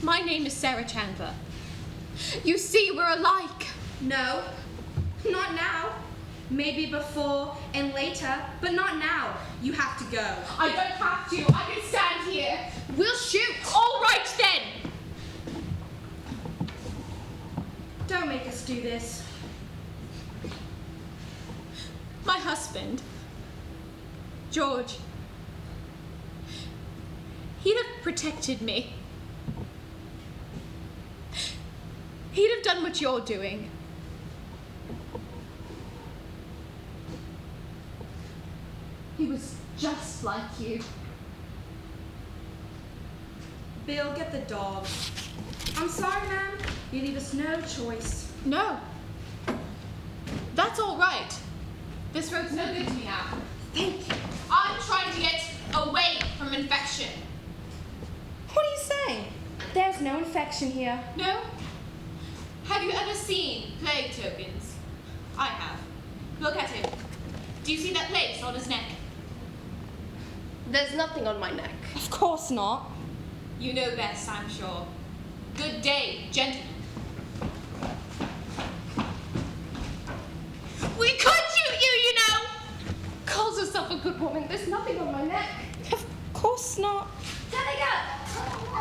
My name is Sarah Chandler. You see, we're alike. No, not now. Maybe before and later, but not now. You have to go. I don't have to. I can stand here. We'll shoot. All right then. Don't make us do this. My husband, George, he'd have protected me. He'd have done what you're doing. He was just like you. Bill, get the dog. I'm sorry, ma'am. You leave us no choice. No. That's all right. This road's no good to me now. Thank you. I'm trying to get away from infection. What are you saying? There's no infection here. No? Have you ever seen plague tokens? I have. Look at him. Do you see that place on his neck? There's nothing on my neck. Of course not. You know best, I'm sure. Good day, gentlemen. We could shoot you, you know! Calls herself a good woman. There's nothing on my neck. Of course not.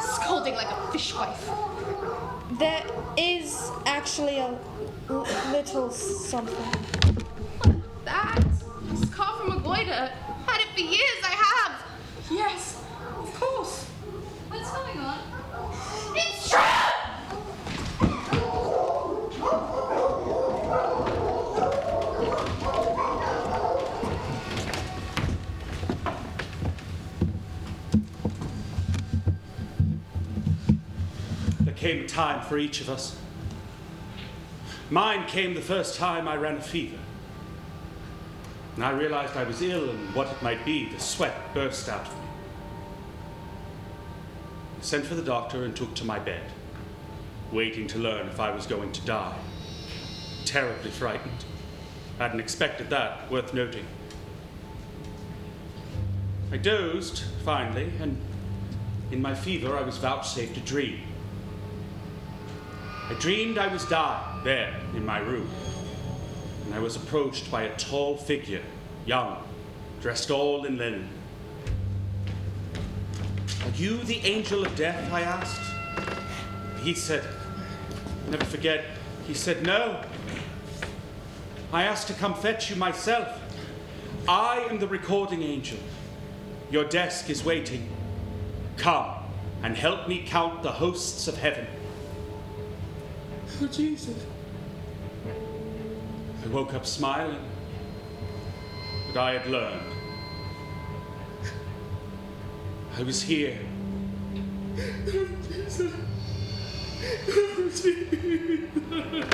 Scolding like a fishwife. There is actually a little something. That? Scar from a goiter. Had it for years, I have. Yes, of course. What's going on? It's true! There came a time for each of us. Mine came the first time I ran a fever. And I realized I was ill, and what it might be, the sweat burst out of me. I sent for the doctor and took to my bed, waiting to learn if I was going to die. Terribly frightened. Hadn't expected that, worth noting. I dozed, finally, and in my fever I was vouchsafed a dream. I dreamed I was dying there in my room, and I was approached by a tall figure, young, dressed all in linen. "Are you the angel of death?" I asked. He said, I'll never forget, he said, "No. I asked to come fetch you myself. I am the recording angel. Your desk is waiting. Come and help me count the hosts of heaven." Oh, Jesus. I woke up smiling, but I had learned. I was here. Oh, Jesus. Oh, Jesus.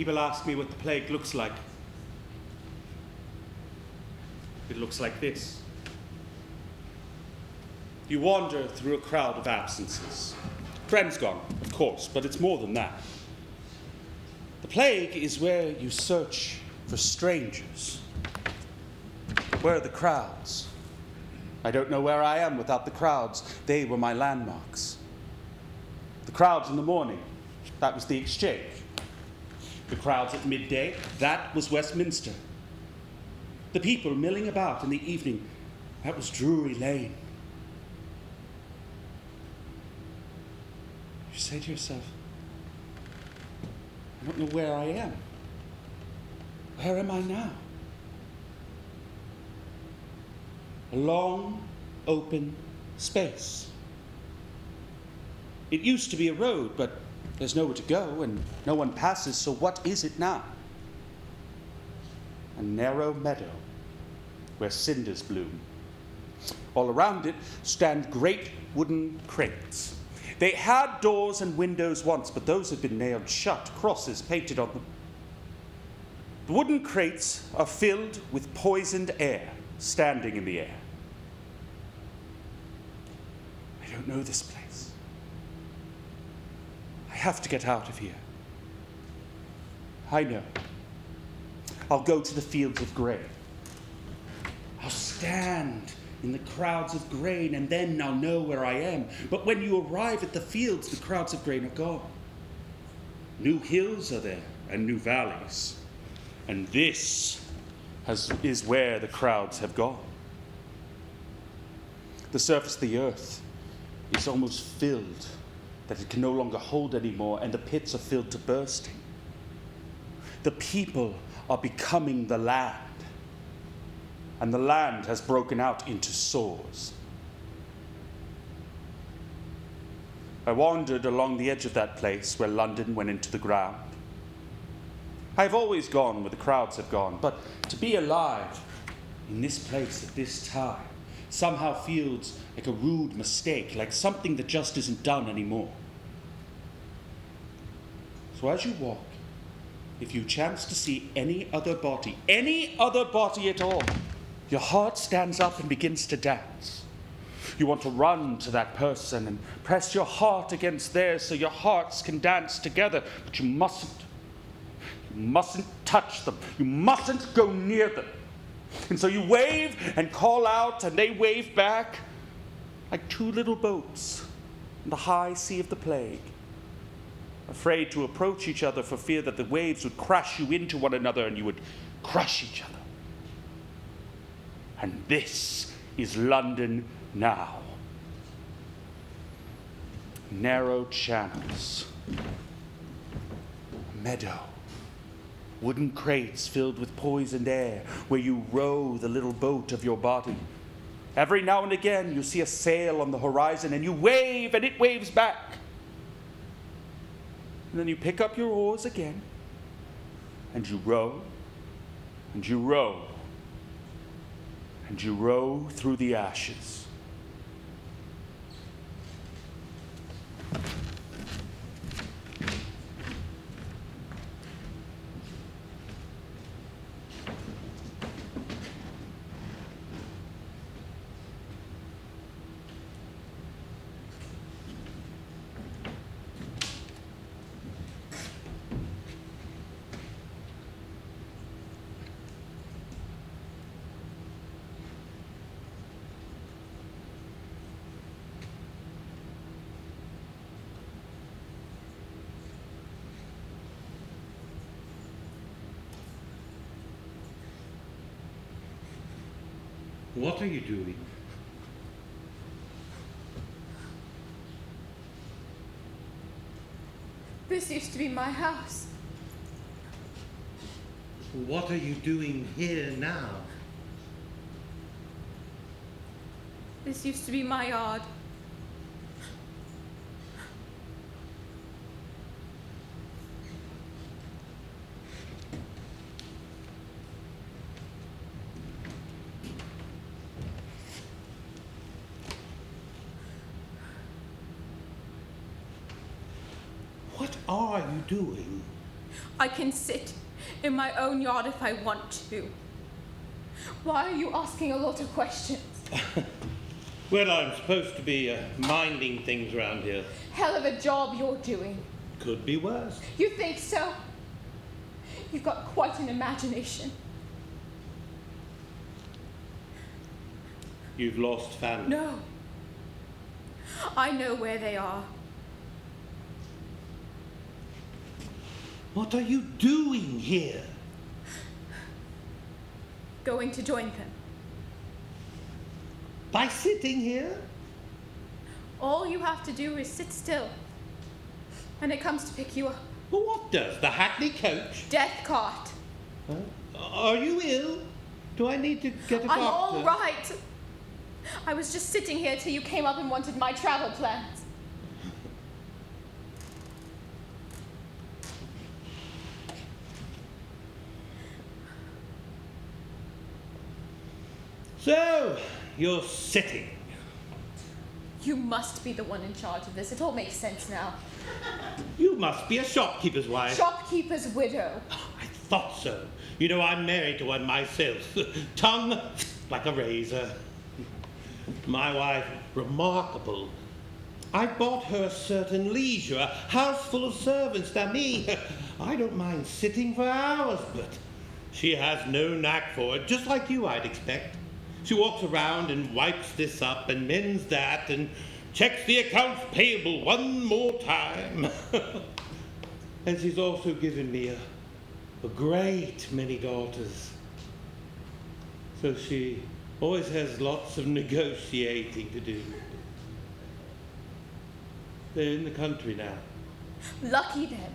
people ask me what the plague looks like, it looks like this. You wander through a crowd of absences. Friends gone, of course, but it's more than that. The plague is where you search for strangers. Where are the crowds? I don't know where I am without the crowds. They were my landmarks. The crowds in the morning, that was the exchange. The crowds at midday, that was Westminster. The people milling about in the evening, that was Drury Lane. You say to yourself, I don't know where I am. Where am I now? A long, open space. It used to be a road, but there's nowhere to go and no one passes, so what is it now? A narrow meadow where cinders bloom. All around it stand great wooden crates. They had doors and windows once, but those have been nailed shut, crosses painted on them. The wooden crates are filled with poisoned air, standing in the air. I don't know this place. I have to get out of here. I know. I'll go to the fields of grain. I'll stand in the crowds of grain, and then I'll know where I am. But when you arrive at the fields, the crowds of grain are gone. New hills are there, and new valleys. And this is where the crowds have gone. The surface of the earth is almost filled, that it can no longer hold anymore, and the pits are filled to bursting. The people are becoming the land, and the land has broken out into sores. I wandered along the edge of that place where London went into the ground. I've always gone where the crowds have gone, but to be alive in this place at this time somehow feels like a rude mistake, like something that just isn't done anymore. So as you walk, if you chance to see any other body at all, your heart stands up and begins to dance. You want to run to that person and press your heart against theirs so your hearts can dance together, but you mustn't. You mustn't touch them. You mustn't go near them. And so you wave and call out, and they wave back like two little boats in the high sea of the plague, afraid to approach each other for fear that the waves would crash you into one another and you would crush each other. And this is London now. Narrow channels, a meadow, wooden crates filled with poisoned air where you row the little boat of your body. Every now and again you see a sail on the horizon and you wave and it waves back. And then you pick up your oars again and you row and you row and you row through the ashes. What are you doing? This used to be my house. What are you doing here now? This used to be my yard. What are you doing? I can sit in my own yard if I want to. Why are you asking a lot of questions? Well, I'm supposed to be minding things around here. Hell of a job you're doing. Could be worse. You think so? You've got quite an imagination. You've lost family. No. I know where they are. What are you doing here? Going to join them. By sitting here? All you have to do is sit still. And it comes to pick you up. Well, what does? The Hackney coach? Death cart. Huh? Are you ill? Do I need to get a doctor? I'm all right. I was just sitting here till you came up and wanted my travel plans. So, you're sitting. You must be the one in charge of this. It all makes sense now. You must be a shopkeeper's wife. Shopkeeper's widow. I thought so. You know, I'm married to one myself. Tongue like a razor. My wife, remarkable. I bought her a certain leisure, a house full of servants. Now me, I don't mind sitting for hours, but she has no knack for it, just like you, I'd expect. She walks around and wipes this up and mends that and checks the accounts payable one more time. And she's also given me a great many daughters. So she always has lots of negotiating to do. They're in the country now. Lucky them.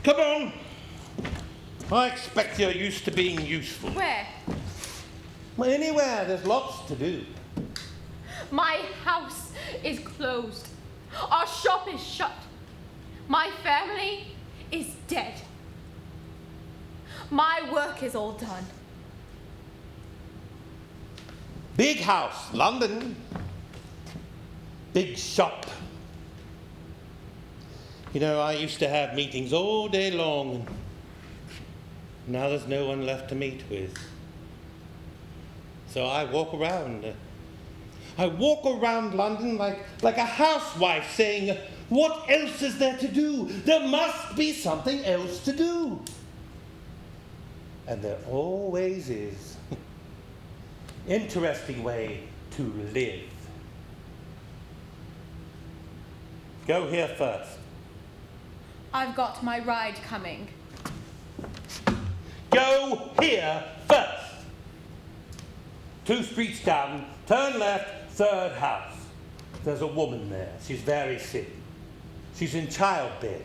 Come on! I expect you're used to being useful. Where? Well, anywhere. There's lots to do. My house is closed. Our shop is shut. My family is dead. My work is all done. Big house, London. Big shop. You know, I used to have meetings all day long, and now there's no one left to meet with. So I walk around. I walk around London like a housewife saying, what else is there to do? There must be something else to do. And there always is. Interesting way to live. Go here first. I've got my ride coming. Go here first. 2 streets down, turn left, 3rd house. There's a woman there. She's very sick. She's in childbed.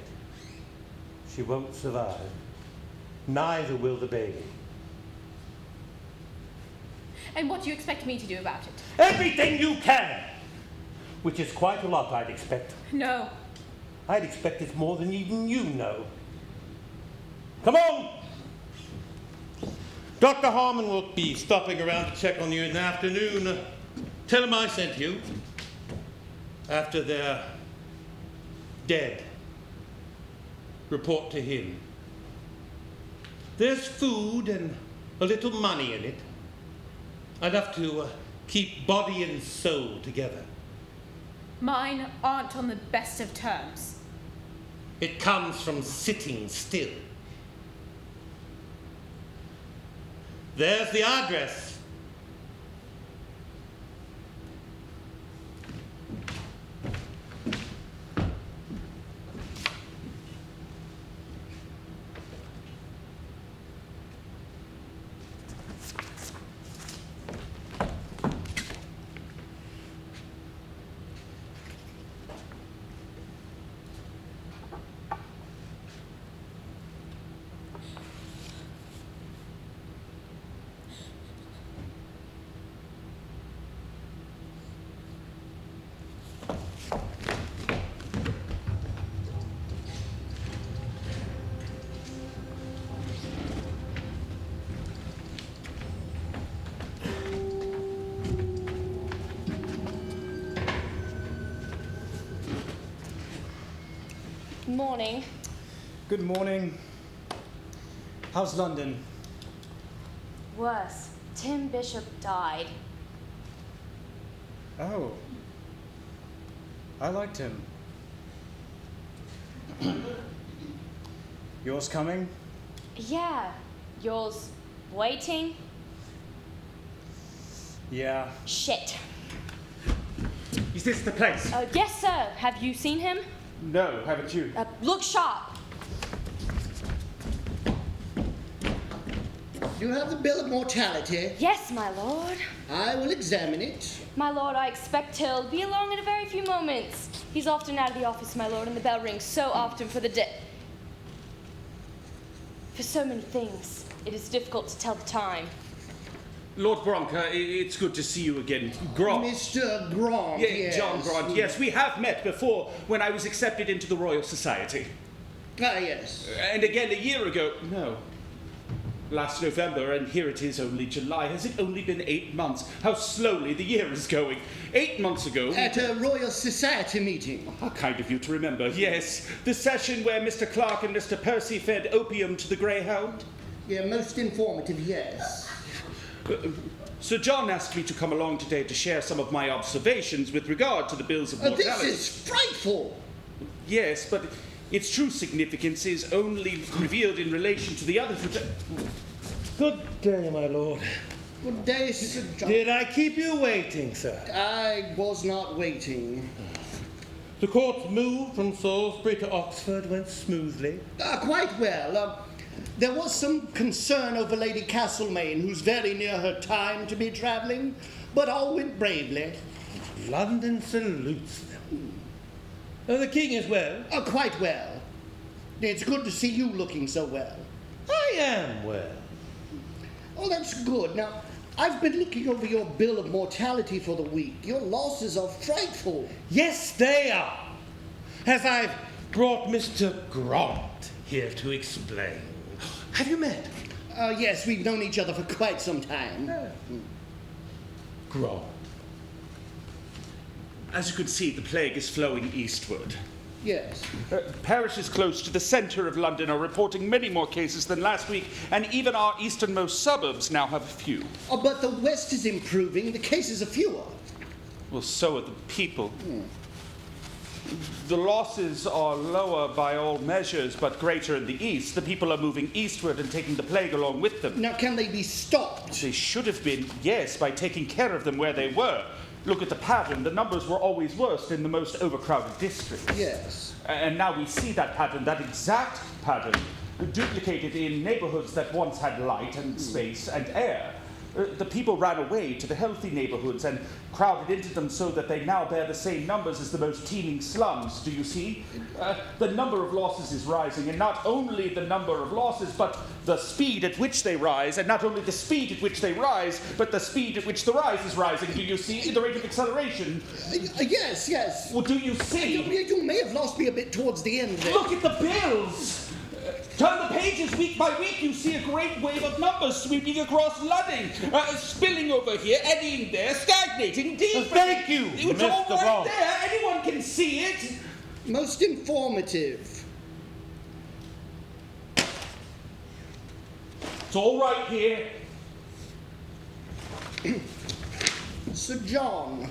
She won't survive. Neither will the baby. And what do you expect me to do about it? Everything you can! Which is quite a lot, I'd expect. No. I'd expect it's more than even you know. Come on! Dr. Harman will be stopping around to check on you in the afternoon. Tell him I sent you. After they're dead, report to him. There's food and a little money in it. Enough to keep body and soul together. Mine aren't on the best of terms. It comes from sitting still. There's the address. Morning. Good morning. How's London? Worse. Tim Bishop died. Oh. I liked him. Yours coming? Yeah. Yours waiting? Yeah. Shit. Is this the place? Yes, sir. Have you seen him? No, haven't you? Look sharp. You have the bill of mortality? Yes, my lord. I will examine it. My lord, I expect he'll be along in a very few moments. He's often out of the office, my lord, and the bell rings so often for so many things. It is difficult to tell the time. Lord Brounker, it's good to see you again. Graunt. Mr. Graunt, yes. John Graunt, yes. We have met before when I was accepted into the Royal Society. Ah, yes. And again a year ago. No. Last November, and here it is only July. Has it only been 8 months? How slowly the year is going. 8 months ago... At a Royal Society meeting. How kind of you to remember. Yes. The session where Mr. Clerk and Mr. Percy fed opium to the greyhound. Yeah, most informative, yes. Sir John asked me to come along today to share some of my observations with regard to the bills of mortality. This is frightful! Yes, but its true significance is only revealed in relation to the other... Good day, my lord. Good day, Sir John. Did I keep you waiting, sir? I was not waiting. The court's move from Salisbury to Oxford went smoothly? Quite well. There was some concern over Lady Castlemaine, who's very near her time to be travelling, but all went bravely. London salutes them. The king is well? Quite well. It's good to see you looking so well. I am well. Oh, that's good. Now, I've been looking over your bill of mortality for the week. Your losses are frightful. Yes, they are. As I've brought Mr. Graunt here to explain. Have you met? Yes, we've known each other for quite some time. Graunt. As you can see, the plague is flowing eastward. Yes. Parishes close to the centre of London are reporting many more cases than last week, and even our easternmost suburbs now have a few. But the west is improving. The cases are fewer. Well, so are the people. The losses are lower by all measures, but greater in the east. The people are moving eastward and taking the plague along with them. Now, can they be stopped? They should have been, yes, by taking care of them where they were. Look at the pattern. The numbers were always worst in the most overcrowded districts. Yes. And now we see that pattern, that exact pattern, duplicated in neighborhoods that once had light and space and air. The people ran away to the healthy neighborhoods and crowded into them so that they now bear the same numbers as the most teeming slums. Do you see? The number of losses is rising, and not only the number of losses, but the speed at which they rise, and not only the speed at which they rise, but the speed at which the rise is rising. Do you see? The rate of acceleration. Yes, yes. Well, do you see? You may have lost me a bit towards the end there. Look at the bills! Turn the pages week by week, you see a great wave of numbers sweeping across London, spilling over here, eddying there, stagnating deep. Thank you, It's Mr. all right Graunt. there. Anyone can see it. Most informative. It's all right here. Sir John,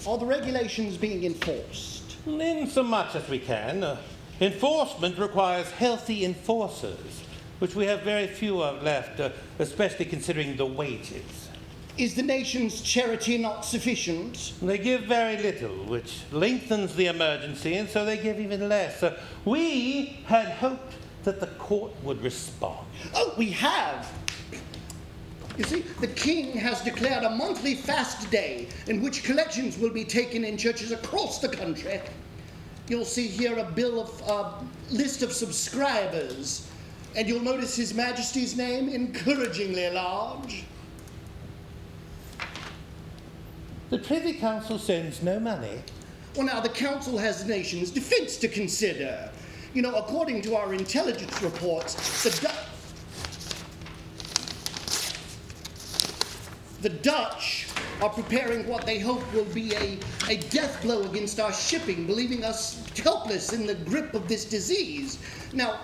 are the regulations being enforced? In so much as we can. Enforcement requires healthy enforcers, which we have very few of left, especially considering the wages. Is the nation's charity not sufficient? They give very little, which lengthens the emergency, and so they give even less. We had hoped that the court would respond. Oh, we have! You see, the king has declared a monthly fast day in which collections will be taken in churches across the country. You'll see here a list of subscribers, and you'll notice His Majesty's name encouragingly large. The Privy Council sends no money. Well, now, the Council has the nation's defense to consider. You know, according to our intelligence reports, the Dutch are preparing what they hope will be a death blow against our shipping, believing us helpless in the grip of this disease. Now,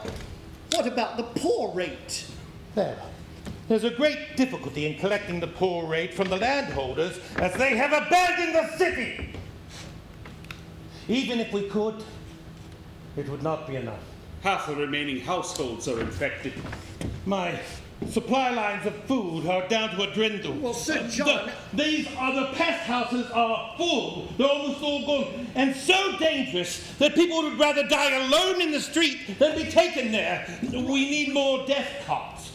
what about the poor rate? Well, there's a great difficulty in collecting the poor rate from the landholders, as they have abandoned the city. Even if we could, it would not be enough. Half the remaining households are infected. My supply lines of food are down to a dwindle. Well, Sir John... The pest houses are full. They're almost all gone. And so dangerous that people would rather die alone in the street than be taken there. We need more death carts.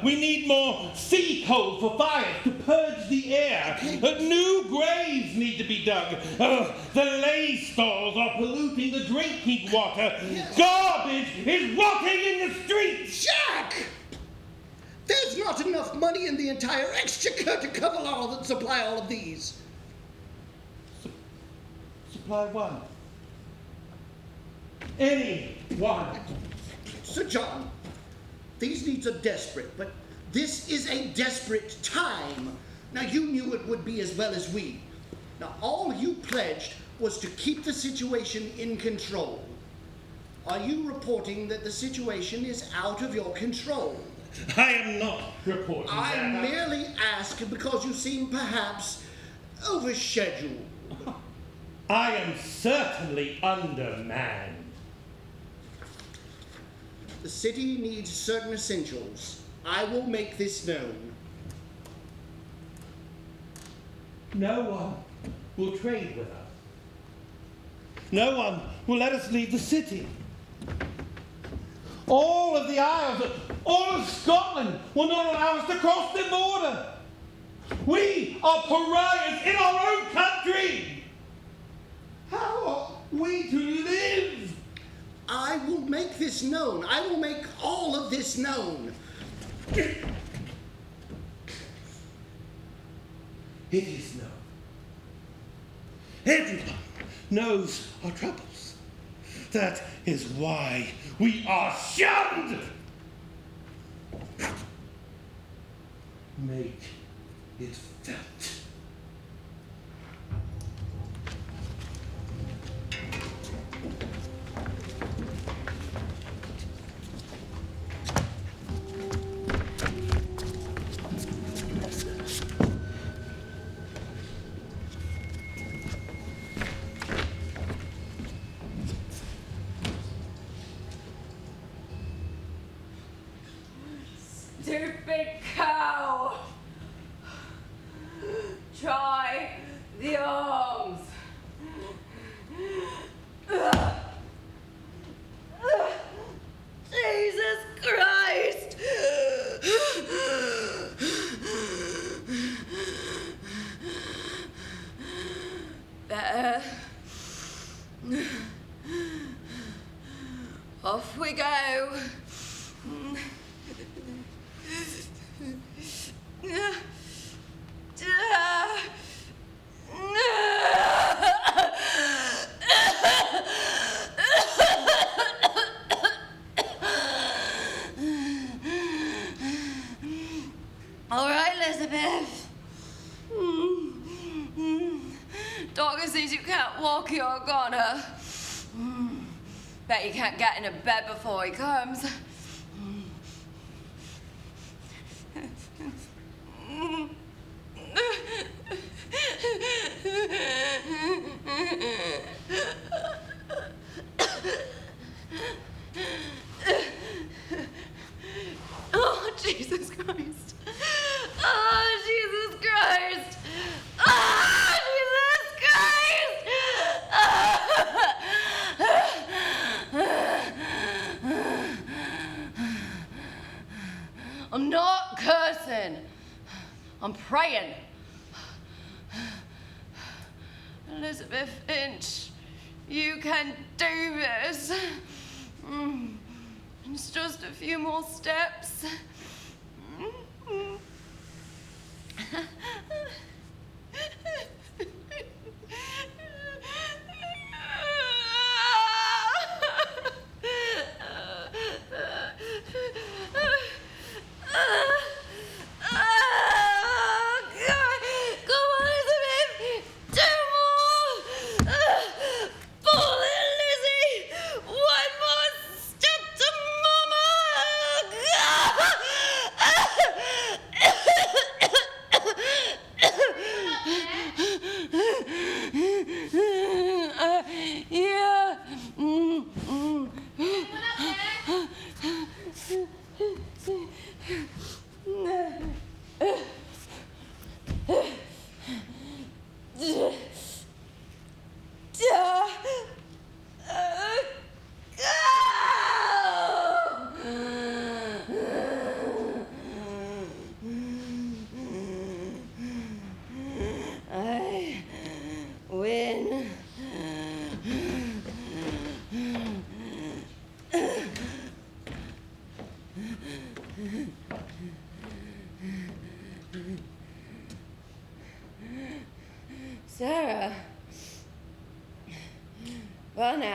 We need more sea coal for fires to purge the air. New graves need to be dug. The lay stalls are polluting the drinking water. Garbage is rotting in the streets. Jack! There's not enough money in the entire exchequer to cover supply all of these. Supply one. Any one. Sir John, these needs are desperate, but this is a desperate time. Now, you knew it would be as well as we. Now, all you pledged was to keep the situation in control. Are you reporting that the situation is out of your control? I am not reporting I that. merely ask because you seem perhaps overscheduled. I am certainly undermanned. The city needs certain essentials. I will make this known. No one will trade with us. No one will let us leave the city. All of the Isles, all of Scotland will not allow us to cross the border. We are pariahs in our own country. How are we to live? I will make this known. I will make all of this known. It is known. Everyone knows our troubles. That is why we are shunned. Make it felt. Stupid cow! Try the arms. Jesus Christ! Better. Off we go. All right, Elizabeth. Doctor says you can't walk, you're gonna. Bet you can't get into bed before he comes. Oh, Jesus Christ. Oh, Jesus Christ. Oh, Jesus Christ. I'm not cursing. I'm praying. Elizabeth Finch, you can do this. It's just a few more steps. Come on,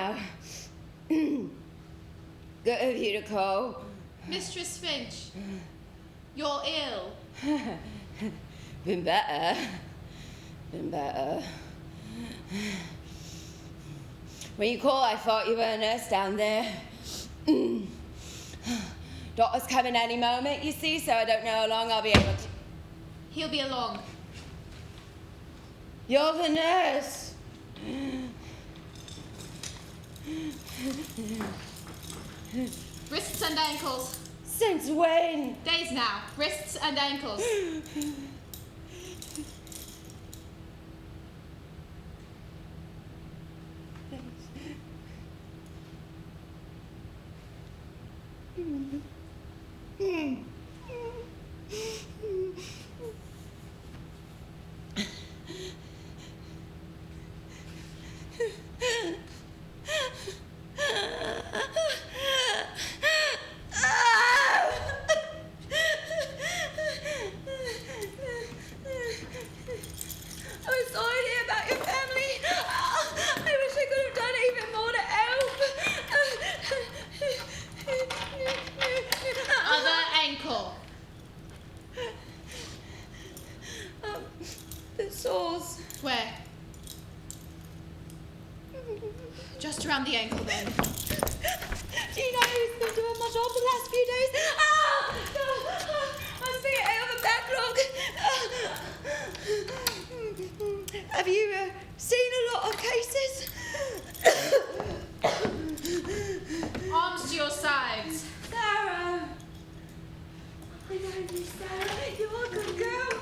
now. Good of you to call. Mistress Finch, you're ill. Been better. Been better. When you call, I thought you were a nurse down there. Doctor's coming any moment, you see, so I don't know how long I'll be able to... He'll be along. You're the nurse. Wrists and ankles. Since when? Days now. Wrists and ankles. Just around the ankle then. Do you know who's been doing my job the last few days? I'm seeing it over backlog. Have you seen a lot of cases? Arms to your sides. Sarah! I love you, Sarah. You're a good girl.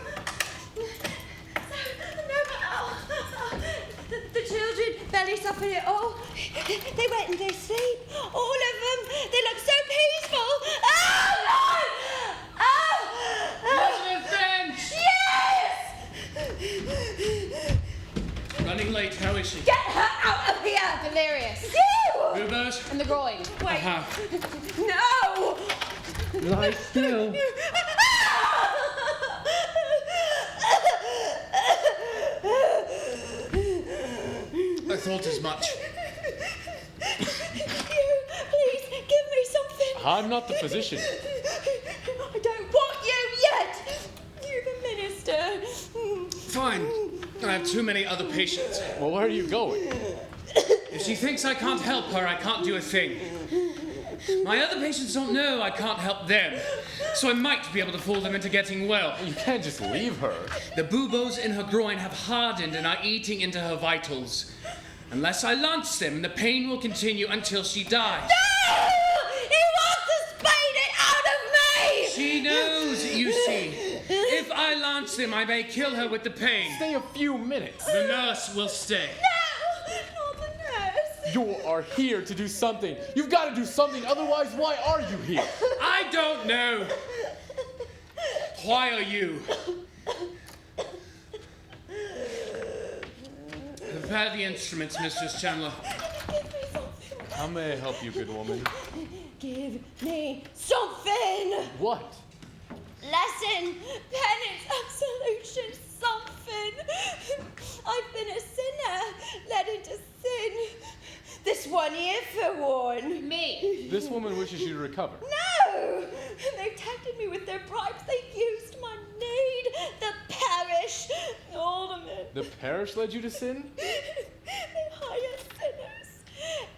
The children barely suffered it all. They went in their sleep. All of them. They look so peaceful. Oh, Lord! Reverend! Yes! Running late, how is she? Get her out of here! Delirious. You! Rupert? In the groin. Wait. No! Lie still. I thought as much. Please, give me something. I'm not the physician. I don't want you yet. You're the minister. Fine. I have too many other patients. Well, where are you going? If she thinks I can't help her, I can't do a thing. My other patients don't know I can't help them, so I might be able to fool them into getting well. You can't just leave her. The buboes in her groin have hardened and are eating into her vitals. Unless I lance them, the pain will continue until she dies. No! He wants to spade it out of me! She knows, you see. If I lance them, I may kill her with the pain. Stay a few minutes. The nurse will stay. No! Not the nurse. You are here to do something. You've got to do something, otherwise why are you here? I don't know. Why are you? Prepare the instruments, Mistress Chandler. How may I help you, good woman? Give me something! What? Lesson, penance, absolution, something. I've been a sinner, led into sin. This one here for one. Me. This woman wishes you to recover. No! They've tempted me with their bribes. They've used my need. The parish, the alderman. The parish led you to sin? They hire sinners.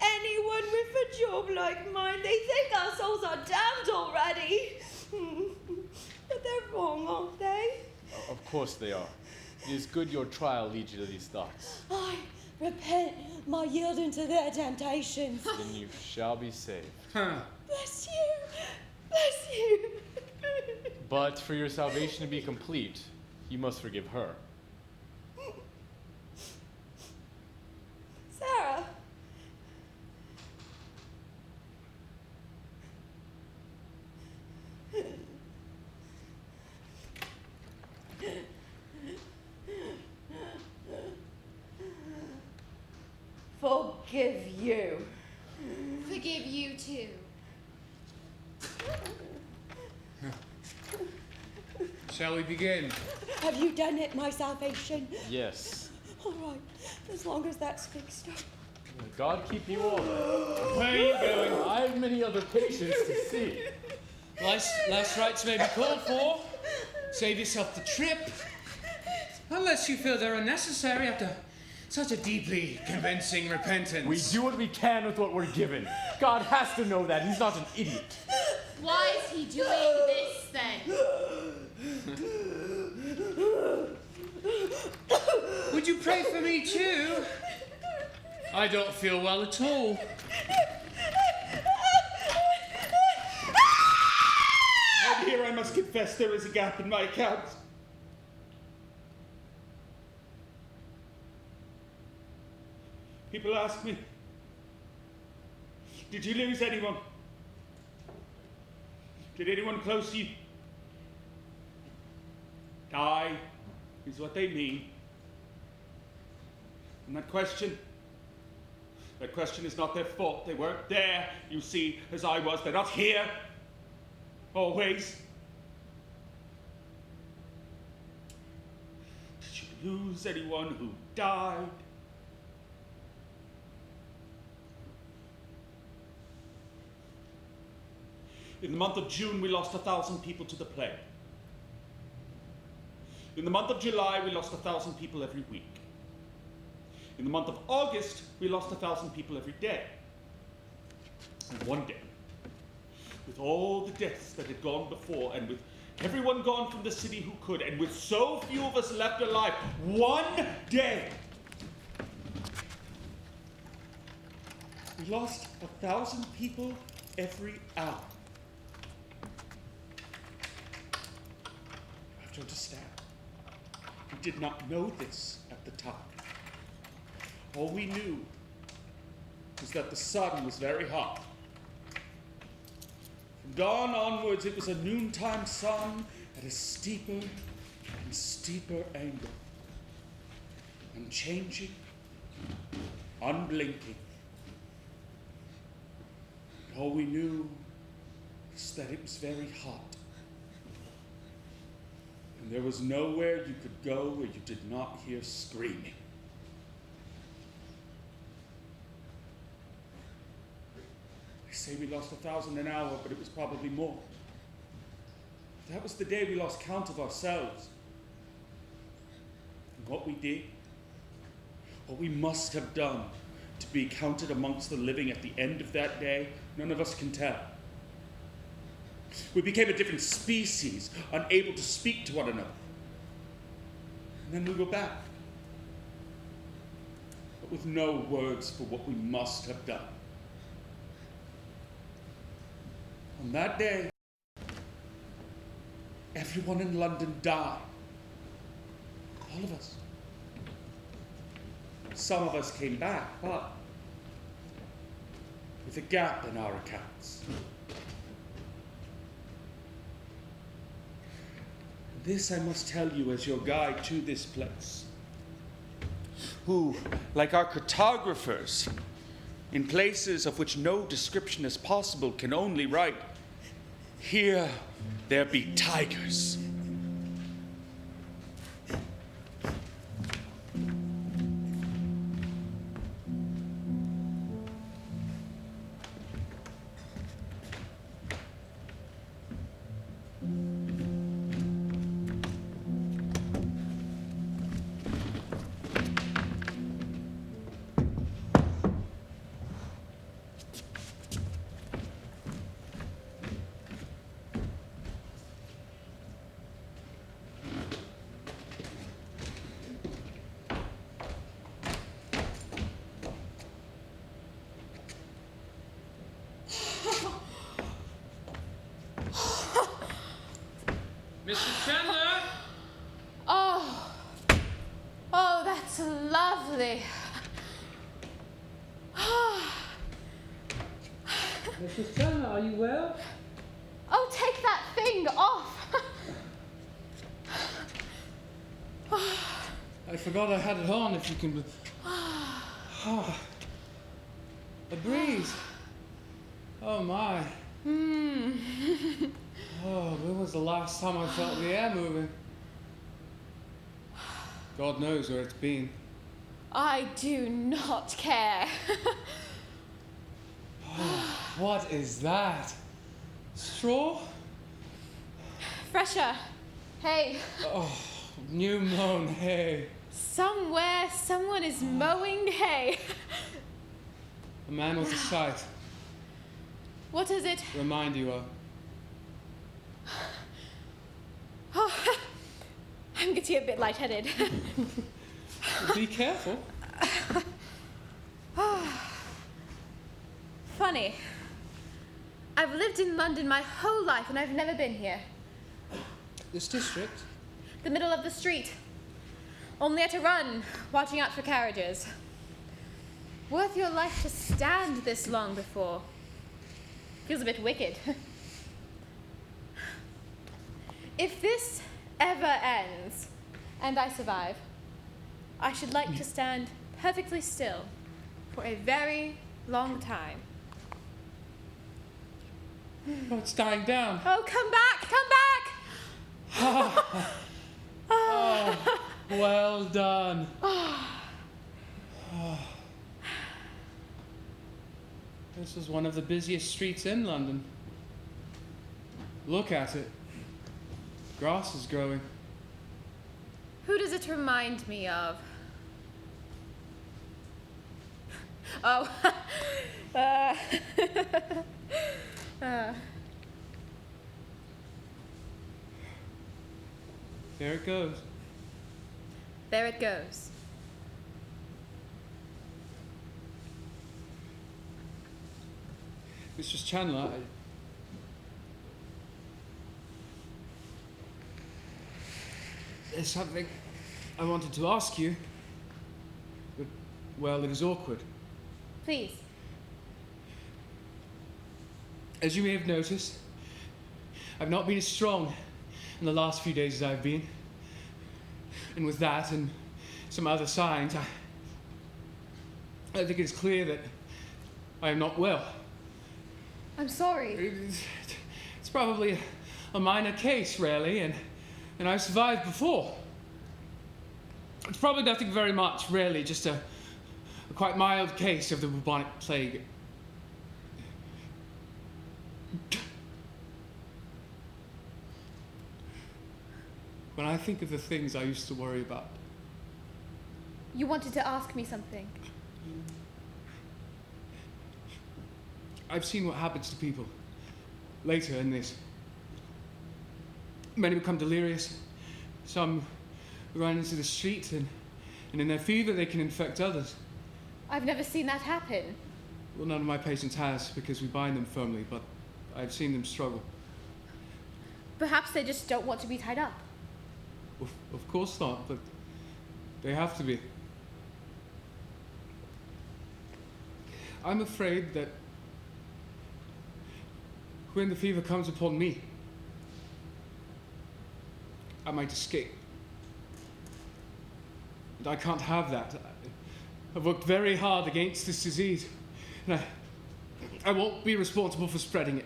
Anyone with a job like mine, they think our souls are damned already. But they're wrong, aren't they? Of course they are. It is good your trial leads you to these thoughts. I repent my yielding to their temptations. Then you shall be saved. Bless you. Bless you. But for your salvation to be complete, you must forgive her. Sarah. Forgive you. Forgive you too. Shall we begin? Have you done it, my salvation? Yes. All right, as long as that's fixed up. God keep you all. Where are you going? I have many other patients to see. Last rites may be called for. Save yourself the trip. Unless you feel they're unnecessary after such a deeply convincing repentance. We do what we can with what we're given. God has to know that. He's not an idiot. Why is he doing this then? Would you pray for me too? I don't feel well at all. And here I must confess there is a gap in my accounts. People ask me, did you lose anyone? Did anyone close to you die? Is what they mean. And that question is not their fault. They weren't there, you see, as I was. They're not here. Always. Did you lose anyone who died? In the month of June, we lost 1,000 people to the plague. In the month of July, we lost 1,000 people every week. In the month of August, we lost 1,000 people every day. And one day, with all the deaths that had gone before, and with everyone gone from the city who could, and with so few of us left alive, one day, we lost 1,000 people every hour. You have to understand, we did not know this at the time. All we knew was that the sun was very hot. From dawn onwards, it was a noontime sun at a steeper and steeper angle, unchanging, unblinking. And all we knew was that it was very hot. And there was nowhere you could go where you did not hear screaming. They say we lost 1,000 an hour, but it was probably more. That was the day we lost count of ourselves. And what we did, what we must have done to be counted amongst the living at the end of that day, none of us can tell. We became a different species, unable to speak to one another. And then we were back, but with no words for what we must have done. On that day, everyone in London died. All of us. Some of us came back, but with a gap in our accounts. This I must tell you as your guide to this place, who, like our cartographers, in places of which no description is possible, can only write, "Here there be tigers." Mr. Chandler? Oh, that's lovely. Mrs. Chandler, are you well? Oh, take that thing off. I forgot I had it on, if you can... A breeze. Oh, my. Oh, when was the last time I felt the air moving? God knows where it's been. I do not care. What is that? Straw? Fresher. Hay. Oh, new mown hay. Somewhere, someone is mowing hay. A man with a sight. What does it remind you of? Oh, I'm getting a bit lightheaded. Be careful. Funny. I've lived in London my whole life and I've never been here. This district? The middle of the street. Only at a run, watching out for carriages. Worth your life to stand this long before. Feels a bit wicked. If this ever ends, and I survive, I should like to stand perfectly still for a very long time. Oh, it's dying down. Oh, come back! Come back! Oh, well done. This is one of the busiest streets in London. Look at it. Grass is growing. Who does it remind me of? Oh. There it goes. There it goes. Mistress Chandler, there's something I wanted to ask you, but, well, it is awkward. Please. As you may have noticed, I've not been as strong in the last few days as I've been. And with that and some other signs, I think it's clear that I am not well. I'm sorry. It's probably a minor case, really, and I've survived before. It's probably nothing very much, really, just a quite mild case of the bubonic plague. When I think of the things I used to worry about. You wanted to ask me something. I've seen what happens to people later in this. Many become delirious. Some run into the street, and in their fever they can infect others. I've never seen that happen. Well, none of my patients has, because we bind them firmly, but I've seen them struggle. Perhaps they just don't want to be tied up. Of course not, but they have to be. I'm afraid that when the fever comes upon me, I might escape. And I can't have that. I've worked very hard against this disease, and I won't be responsible for spreading it.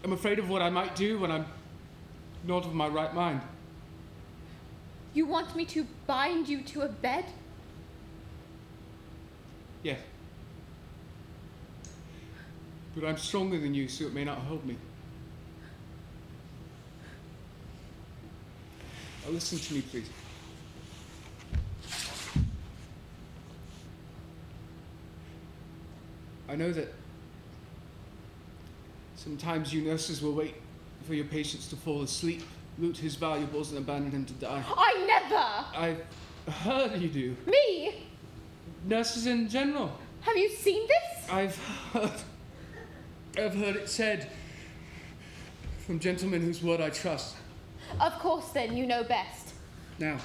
I'm afraid of what I might do when I'm not of my right mind. You want me to bind you to a bed? Yes. But I'm stronger than you, so it may not hold me. Now listen to me, please. I know that sometimes you nurses will wait for your patients to fall asleep, loot his valuables, and abandon him to die. I never! I've heard you do. Me? Nurses in general. Have you seen this? I've heard it said from gentlemen whose word I trust. Of course, then, you know best. Now,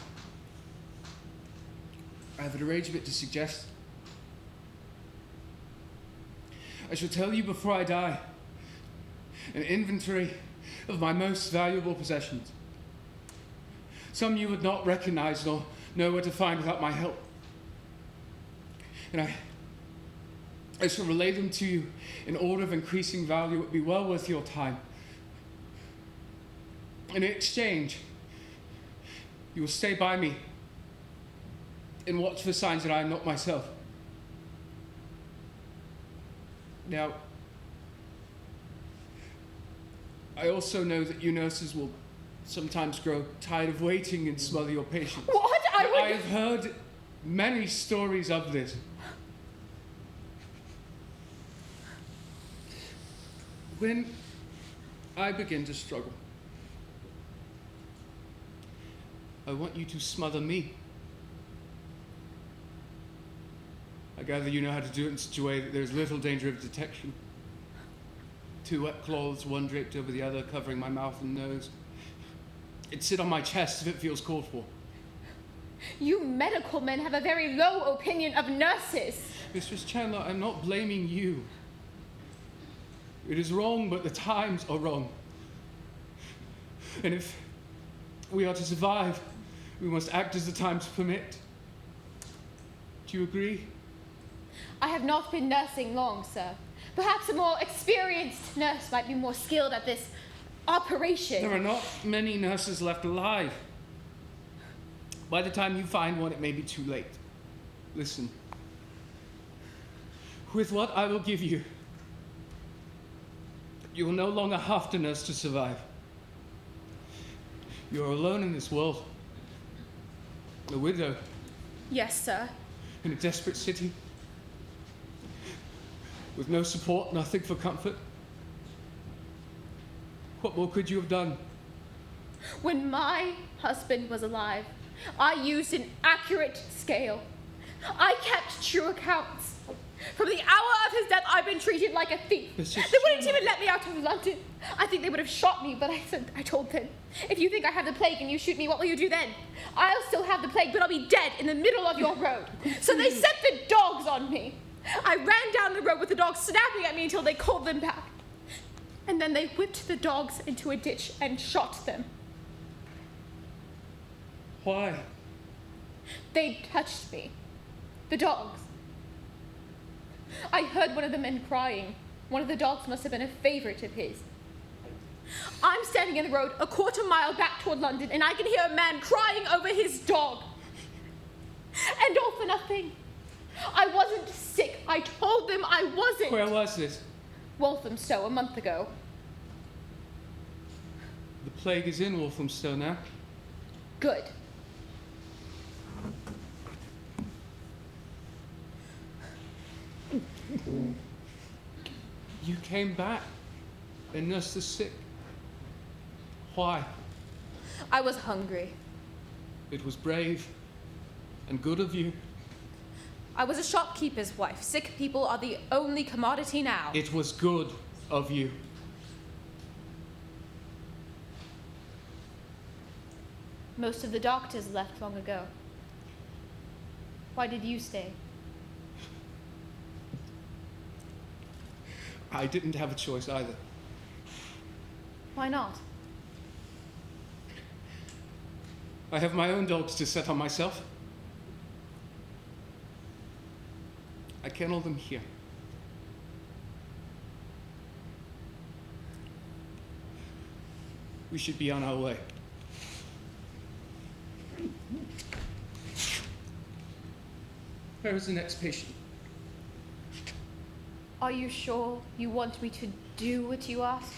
I have an arrangement to suggest. I shall tell you before I die an inventory of my most valuable possessions. Some you would not recognize nor know where to find without my help. And I shall relay them to you in order of increasing value. It would be well worth your time. And in exchange, you will stay by me and watch for signs that I am not myself. Now, I also know that you nurses will sometimes grow tired of waiting and smother your patients. What? I have heard many stories of this. When I begin to struggle, I want you to smother me. I gather you know how to do it in such a way that there's little danger of detection. 2 wet cloths, one draped over the other, covering my mouth and nose. It'd sit on my chest if it feels called for. You medical men have a very low opinion of nurses. Mistress Chandler, I'm not blaming you. It is wrong, but the times are wrong. And if we are to survive, we must act as the times permit. Do you agree? I have not been nursing long, sir. Perhaps a more experienced nurse might be more skilled at this operation. There are not many nurses left alive. By the time you find one, it may be too late. Listen. With what I will give you, you will no longer have to nurse to survive. You are alone in this world. A widow. Yes, sir. In a desperate city. With no support, nothing for comfort. What more could you have done? When my husband was alive, I used an accurate scale. I kept true accounts. From the hour of his death, I've been treated like a thief. They wouldn't even let me out of London. I think they would have shot me, but I told them, if you think I have the plague and you shoot me, what will you do then? I'll still have the plague, but I'll be dead in the middle of your road. So they sent the dogs on me. I ran down the road with the dogs snapping at me until they called them back. And then they whipped the dogs into a ditch and shot them. Why? They touched me. The dogs. I heard one of the men crying. One of the dogs must have been a favorite of his. I'm standing in the road a quarter-mile back toward London, and I can hear a man crying over his dog. And all for nothing. I wasn't sick. I told them I wasn't. Where was this? Walthamstow, a month ago. The plague is in Walthamstow now. Good. You came back and nursed the sick. Why? I was hungry. It was brave and good of you. I was a shopkeeper's wife. Sick people are the only commodity now. It was good of you. Most of the doctors left long ago. Why did you stay? I didn't have a choice either. Why not? I have my own dogs to set on myself. I kennel them here. We should be on our way. Where is the next patient? Are you sure you want me to do what you ask?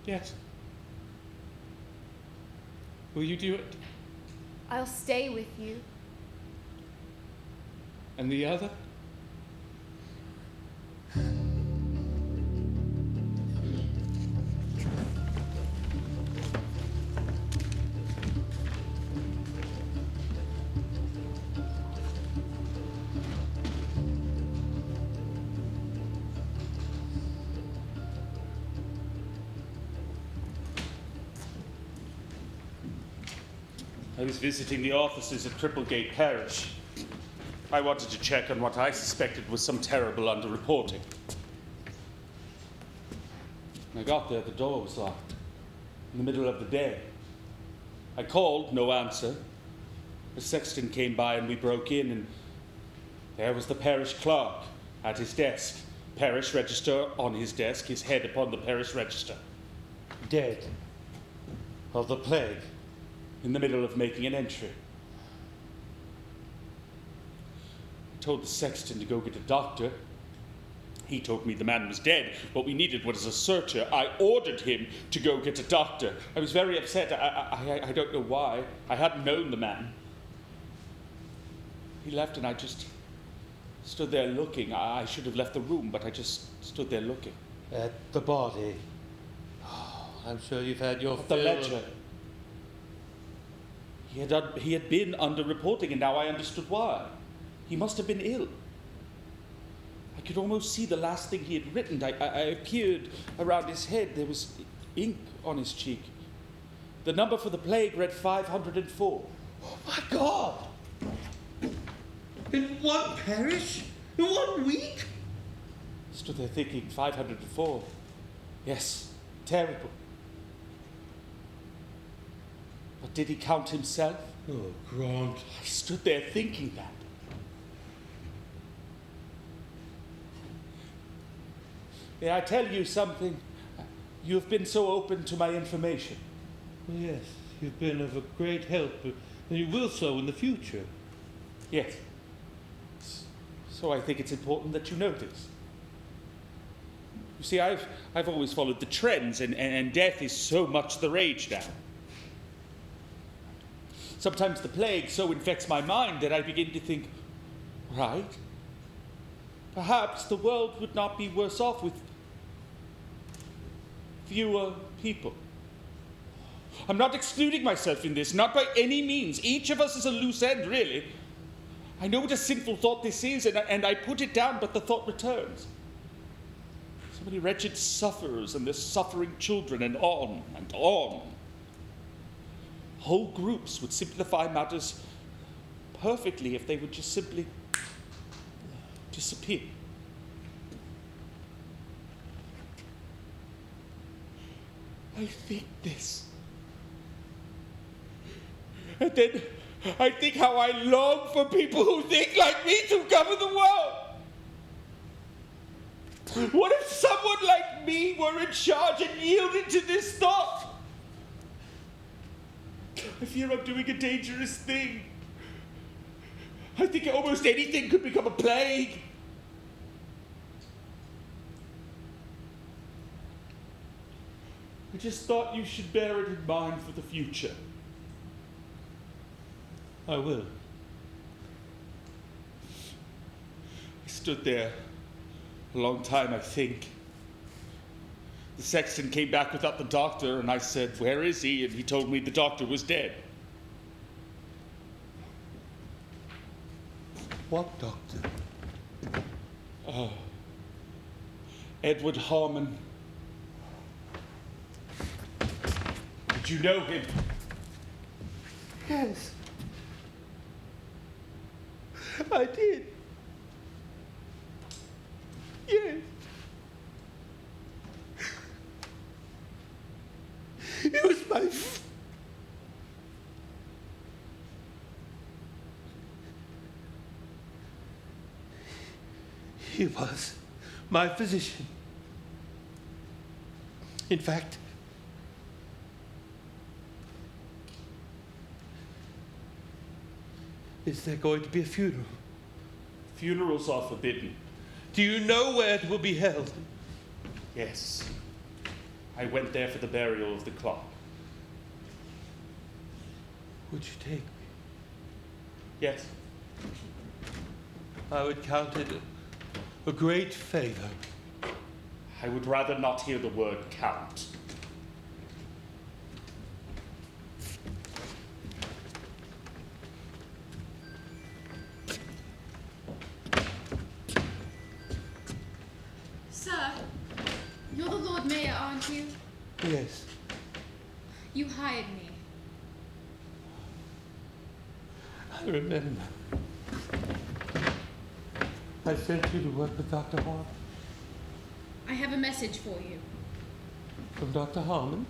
Yes. Will you do it? I'll stay with you. And the other? I was visiting the offices at Cripplegate Parish. I wanted to check on what I suspected was some terrible underreporting. When I got there, the door was locked, in the middle of the day. I called, no answer. The sexton came by and we broke in, and there was the parish clerk at his desk. Parish register on his desk, his head upon the parish register. Dead. Of the plague. In the middle of making an entry. told the sexton to go get a doctor. He told me the man was dead. What we needed was a searcher. I ordered him to go get a doctor. I was very upset. I don't know why. I hadn't known the man. He left and I just stood there looking. I should have left the room, but I just stood there looking. At the body. Oh, I'm sure you've had your At the ledger. He had been under-reporting, and now I understood why. He must have been ill. I could almost see the last thing he had written. I peered around his head. There was ink on his cheek. The number for the plague read 504. Oh, my God! In one parish? In 1 week? Stood there thinking, 504. Yes, terrible. But did he count himself? Oh, Graunt. I stood there thinking that. May I tell you something? You have been so open to my information. Yes, you've been of a great help, and you will so in the future. Yes. So I think it's important that you know this. You see, I've always followed the trends, and death is so much the rage now. Sometimes the plague so infects my mind that I begin to think, right, perhaps the world would not be worse off with fewer people. I'm not excluding myself in this, not by any means. Each of us is a loose end, really. I know what a sinful thought this is, and I put it down, but the thought returns. So many wretched sufferers and their suffering children, and on and on. Whole groups would simplify matters perfectly if they would just simply disappear. I think this. And then I think how I long for people who think like me to govern the world. What if someone like me were in charge and yielded to this thought? I fear I'm doing a dangerous thing. I think almost anything could become a plague. I just thought you should bear it in mind for the future. I will. I stood there a long time, I think. The sexton came back without the doctor, and I said, "Where is he?" And he told me the doctor was dead. What doctor? Edward Harman. Did you know him? Yes. I did. Yes. It was my... He was my physician. In fact, is there going to be a funeral? Funerals are forbidden. Do you know where it will be held? Yes. I went there for the burial of the clerk. Would you take me? Yes. I would count it a great favor. I would rather not hear the word count. Sir, you're the Lord Mayor, aren't you? Yes. You hired me. I remember. I sent you to work with Dr. Harman. I have a message for you. From Dr. Harman?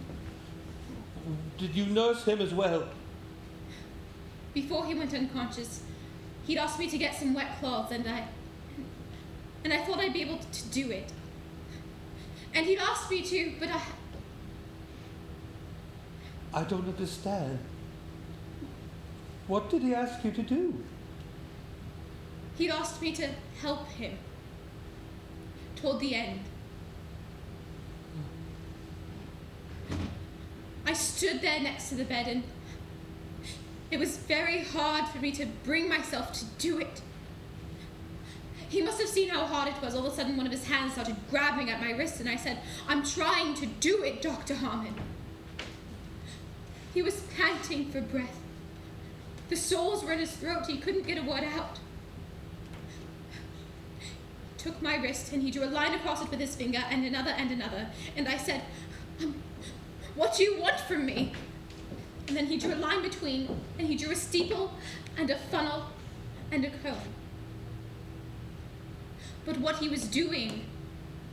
Did you nurse him as well? Before he went unconscious, he'd asked me to get some wet cloths, and I thought I'd be able to do it. And he'd asked me to, but I don't understand. What did he ask you to do? He'd asked me to help him. Toward the end. I stood there next to the bed, and it was very hard for me to bring myself to do it. He must have seen how hard it was. All of a sudden, one of his hands started grabbing at my wrist, and I said, "I'm trying to do it, Dr. Harman." He was panting for breath. The sores were in his throat. He couldn't get a word out. He took my wrist, and he drew a line across it with his finger, and another, and I said, "What do you want from me?" And then he drew a line between, and he drew a steeple, and a funnel, and a cone. But what he was doing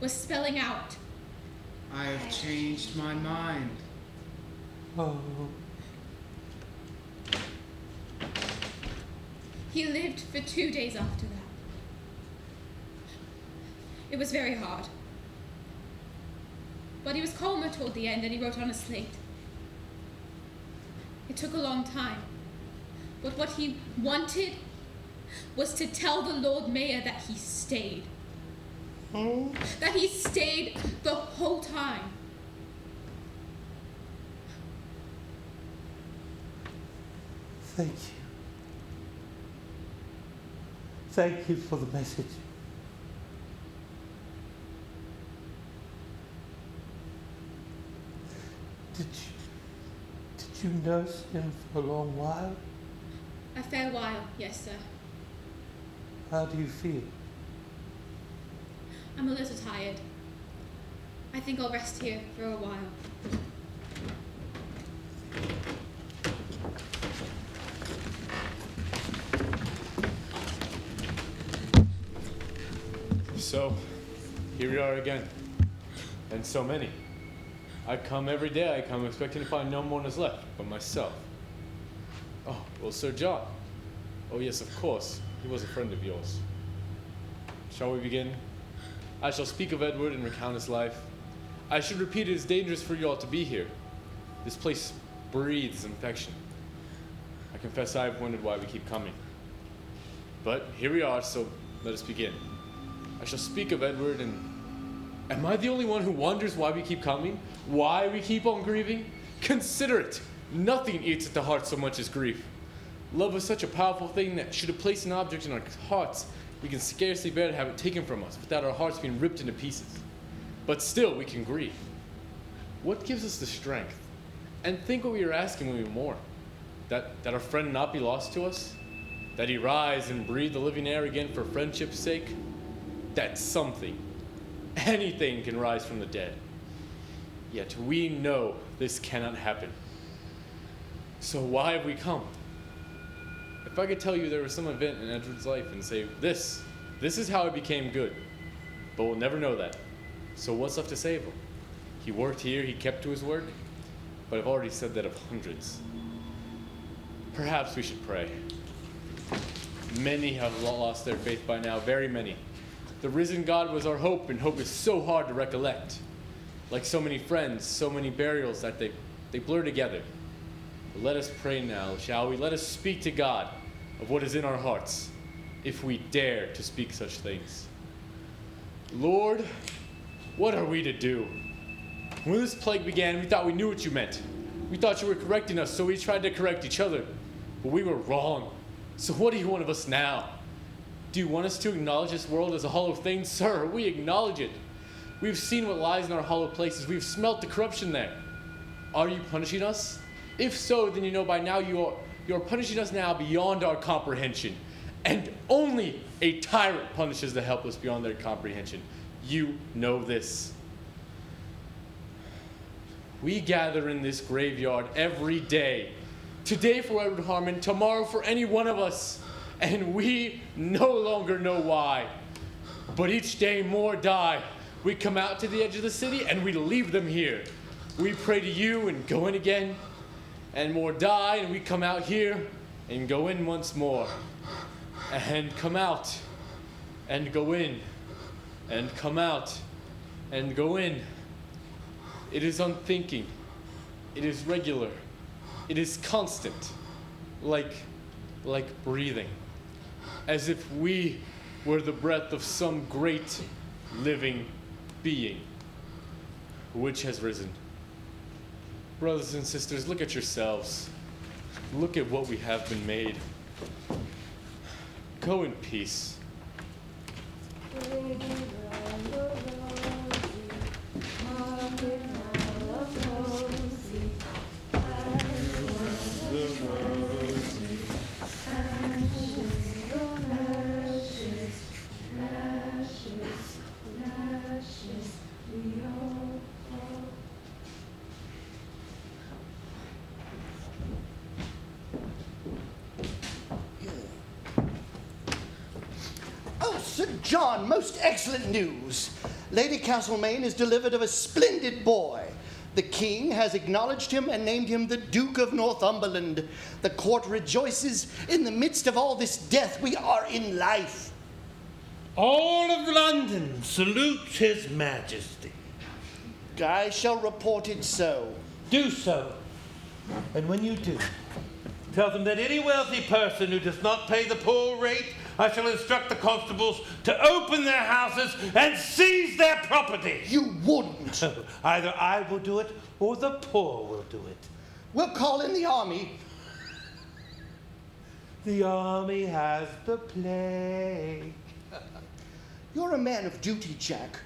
was spelling out, I have changed my mind. Oh. He lived for 2 days after that. It was very hard. But he was calmer toward the end, and he wrote on a slate. It took a long time. But what he wanted was to tell the Lord Mayor that he stayed. That he stayed the whole time. Thank you. Thank you for the message. Did you nurse him for a long while? A fair while, yes, sir. How do you feel? I'm a little tired. I think I'll rest here for a while. So, here we are again. And so many. I come every day, I come expecting to find no one is left but myself. Oh, well, Sir John. Oh, yes, of course. He was a friend of yours. Shall we begin? I shall speak of Edward and recount his life. I should repeat it is dangerous for you all to be here. This place breathes infection. I confess I have wondered why we keep coming. But here we are, so let us begin. I shall speak of Edward, and am I the only one who wonders why we keep coming? Why we keep on grieving? Consider it! Nothing eats at the heart so much as grief. Love is such a powerful thing that should it place an object in our hearts, we can scarcely bear to have it taken from us without our hearts being ripped into pieces. But still, we can grieve. What gives us the strength? And think what we are asking when we mourn. That our friend not be lost to us? That he rise and breathe the living air again for friendship's sake? That something, anything can rise from the dead. Yet we know this cannot happen. So why have we come? If I could tell you there was some event in Edward's life and say, this is how I became good. But we'll never know that. So what's left to say of him? He worked here, he kept to his work. But I've already said that of hundreds. Perhaps we should pray. Many have lost their faith by now, very many. The risen God was our hope, and hope is so hard to recollect. Like so many friends, so many burials that they blur together. But let us pray now, shall we? Let us speak to God of what is in our hearts, if we dare to speak such things. Lord, what are we to do? When this plague began, we thought we knew what you meant. We thought you were correcting us, so we tried to correct each other. But we were wrong. So what do you want of us now? Do you want us to acknowledge this world as a hollow thing? Sir, we acknowledge it. We've seen what lies in our hollow places. We've smelt the corruption there. Are you punishing us? If so, then you know by now you are punishing us now beyond our comprehension. And only a tyrant punishes the helpless beyond their comprehension. You know this. We gather in this graveyard every day. Today for Edward Harman, tomorrow for any one of us. And we no longer know why. But each day more die. We come out to the edge of the city and we leave them here. We pray to you and go in again. And more die and we come out here and go in once more. And come out and go in. And come out and go in. It is unthinking. It is regular. It is constant. Like breathing. as if we were the breath of some great living being. Which has risen. Brothers and sisters, look at yourselves. Look at what we have been made. Go in peace. Sir John, most excellent news. Lady Castlemaine is delivered of a splendid boy. The king has acknowledged him and named him the Duke of Northumberland. The court rejoices. In the midst of all this death, we are in life. All of London salutes His Majesty. I shall report it so. Do so. And when you do, tell them that any wealthy person who does not pay the poor rate, I shall instruct the constables to open their houses and seize their property. You wouldn't. Either I will do it or the poor will do it. We'll call in the army. The army has the plague. You're a man of duty, Jack.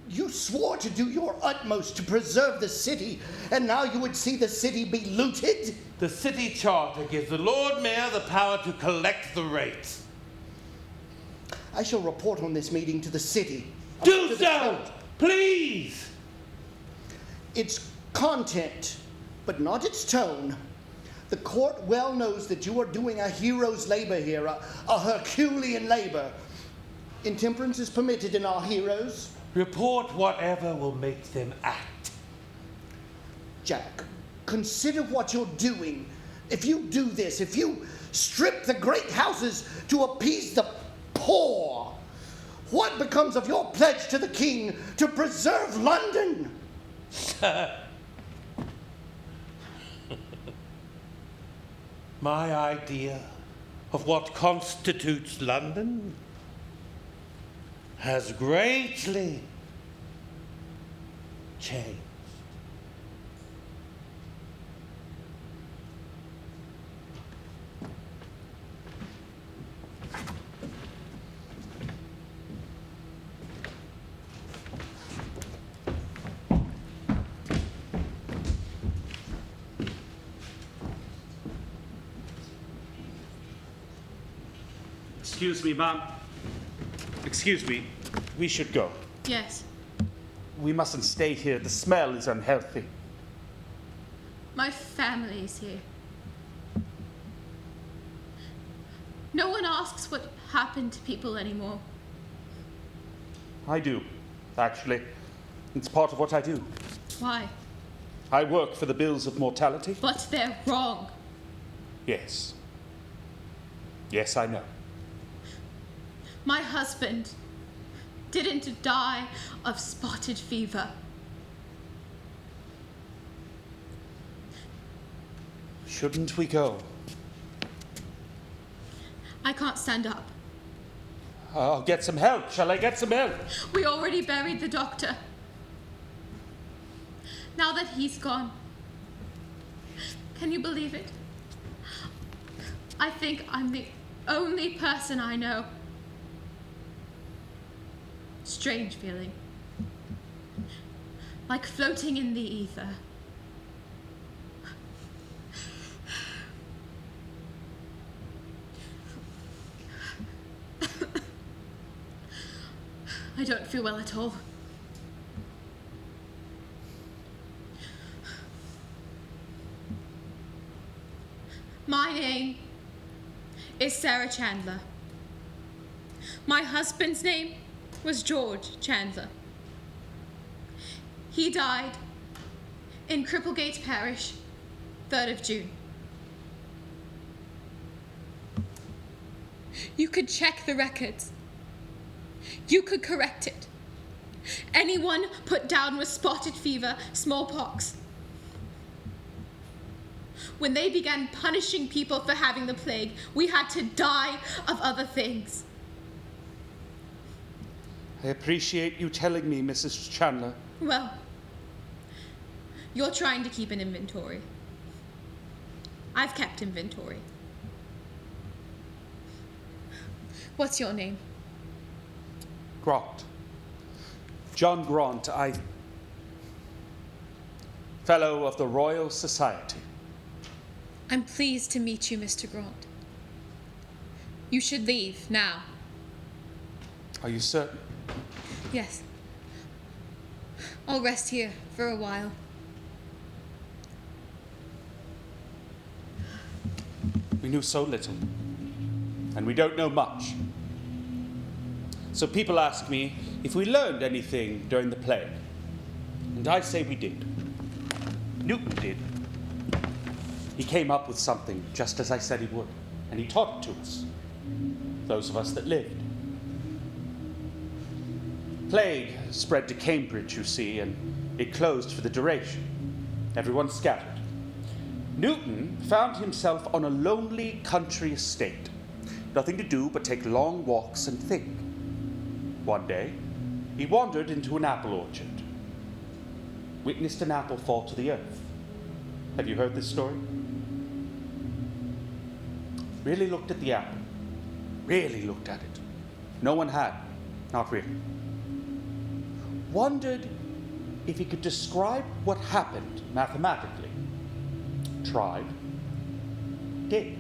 You swore to do your utmost to preserve the city, and now you would see the city be looted? The city charter gives the Lord Mayor the power to collect the rates. I shall report on this meeting to the city. Do so, please. Its content, but not its tone. The court well knows that you are doing a hero's labor here, a Herculean labor. Intemperance is permitted in our heroes. Report whatever will make them act. Jack, consider what you're doing. If you do this, if you strip the great houses to appease the poor, what becomes of your pledge to the king to preserve London? Sir, my idea of what constitutes London has greatly changed. Excuse me, ma'am. Excuse me. We should go. Yes. We mustn't stay here. The smell is unhealthy. My family's here. No one asks what happened to people anymore. I do, actually. It's part of what I do. Why? I work for the bills of mortality. But they're wrong. Yes. Yes, I know. My husband didn't die of spotted fever. Shouldn't we go? I can't stand up. I'll get some help. Shall I get some help? We already buried the doctor. Now that he's gone, can you believe it? I think I'm the only person I know. Strange feeling. Like floating in the ether. I don't feel well at all. My name is Sarah Chandler. My husband's name was George Chandler. He died in Cripplegate Parish, 3rd of June. You could check the records. You could correct it. Anyone put down with spotted fever, smallpox. When they began punishing people for having the plague, we had to die of other things. I appreciate you telling me, Mrs. Chandler. Well, you're trying to keep an inventory. I've kept inventory. What's your name? Graunt. John Graunt, Fellow of the Royal Society. I'm pleased to meet you, Mr. Graunt. You should leave now. Are you certain? Yes. I'll rest here for a while. We knew so little, and we don't know much. So people ask me if we learned anything during the plague, and I say we did. Newton did. He came up with something just as I said he would, and he taught it to us, those of us that lived. Plague spread to Cambridge, you see, and it closed for the duration. Everyone scattered. Newton found himself on a lonely country estate. Nothing to do but take long walks and think. One day, he wandered into an apple orchard. Witnessed an apple fall to the earth. Have you heard this story? Really looked at the apple. Really looked at it. No one had. Not really. Wondered if he could describe what happened mathematically. Tried. Did.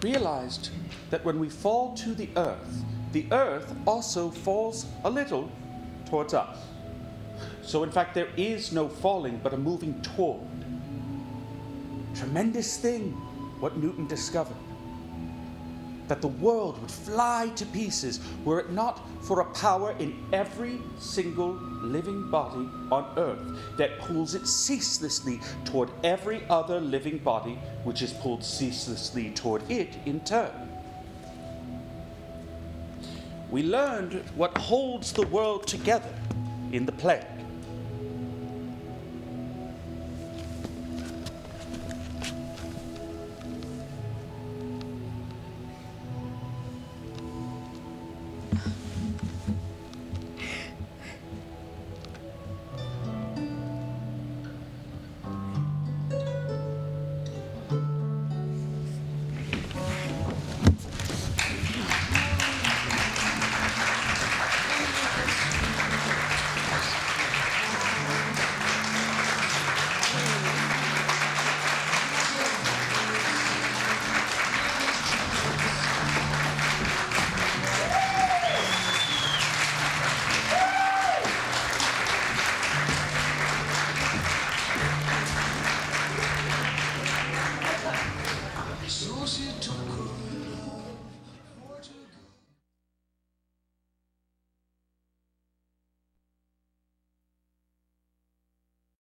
Realized that when we fall to the earth also falls a little towards us. So in fact, there is no falling, but a moving toward. Tremendous thing, what Newton discovered. That the world would fly to pieces were it not for a power in every single living body on earth that pulls it ceaselessly toward every other living body, which is pulled ceaselessly toward it in turn. We learned what holds the world together in the plague.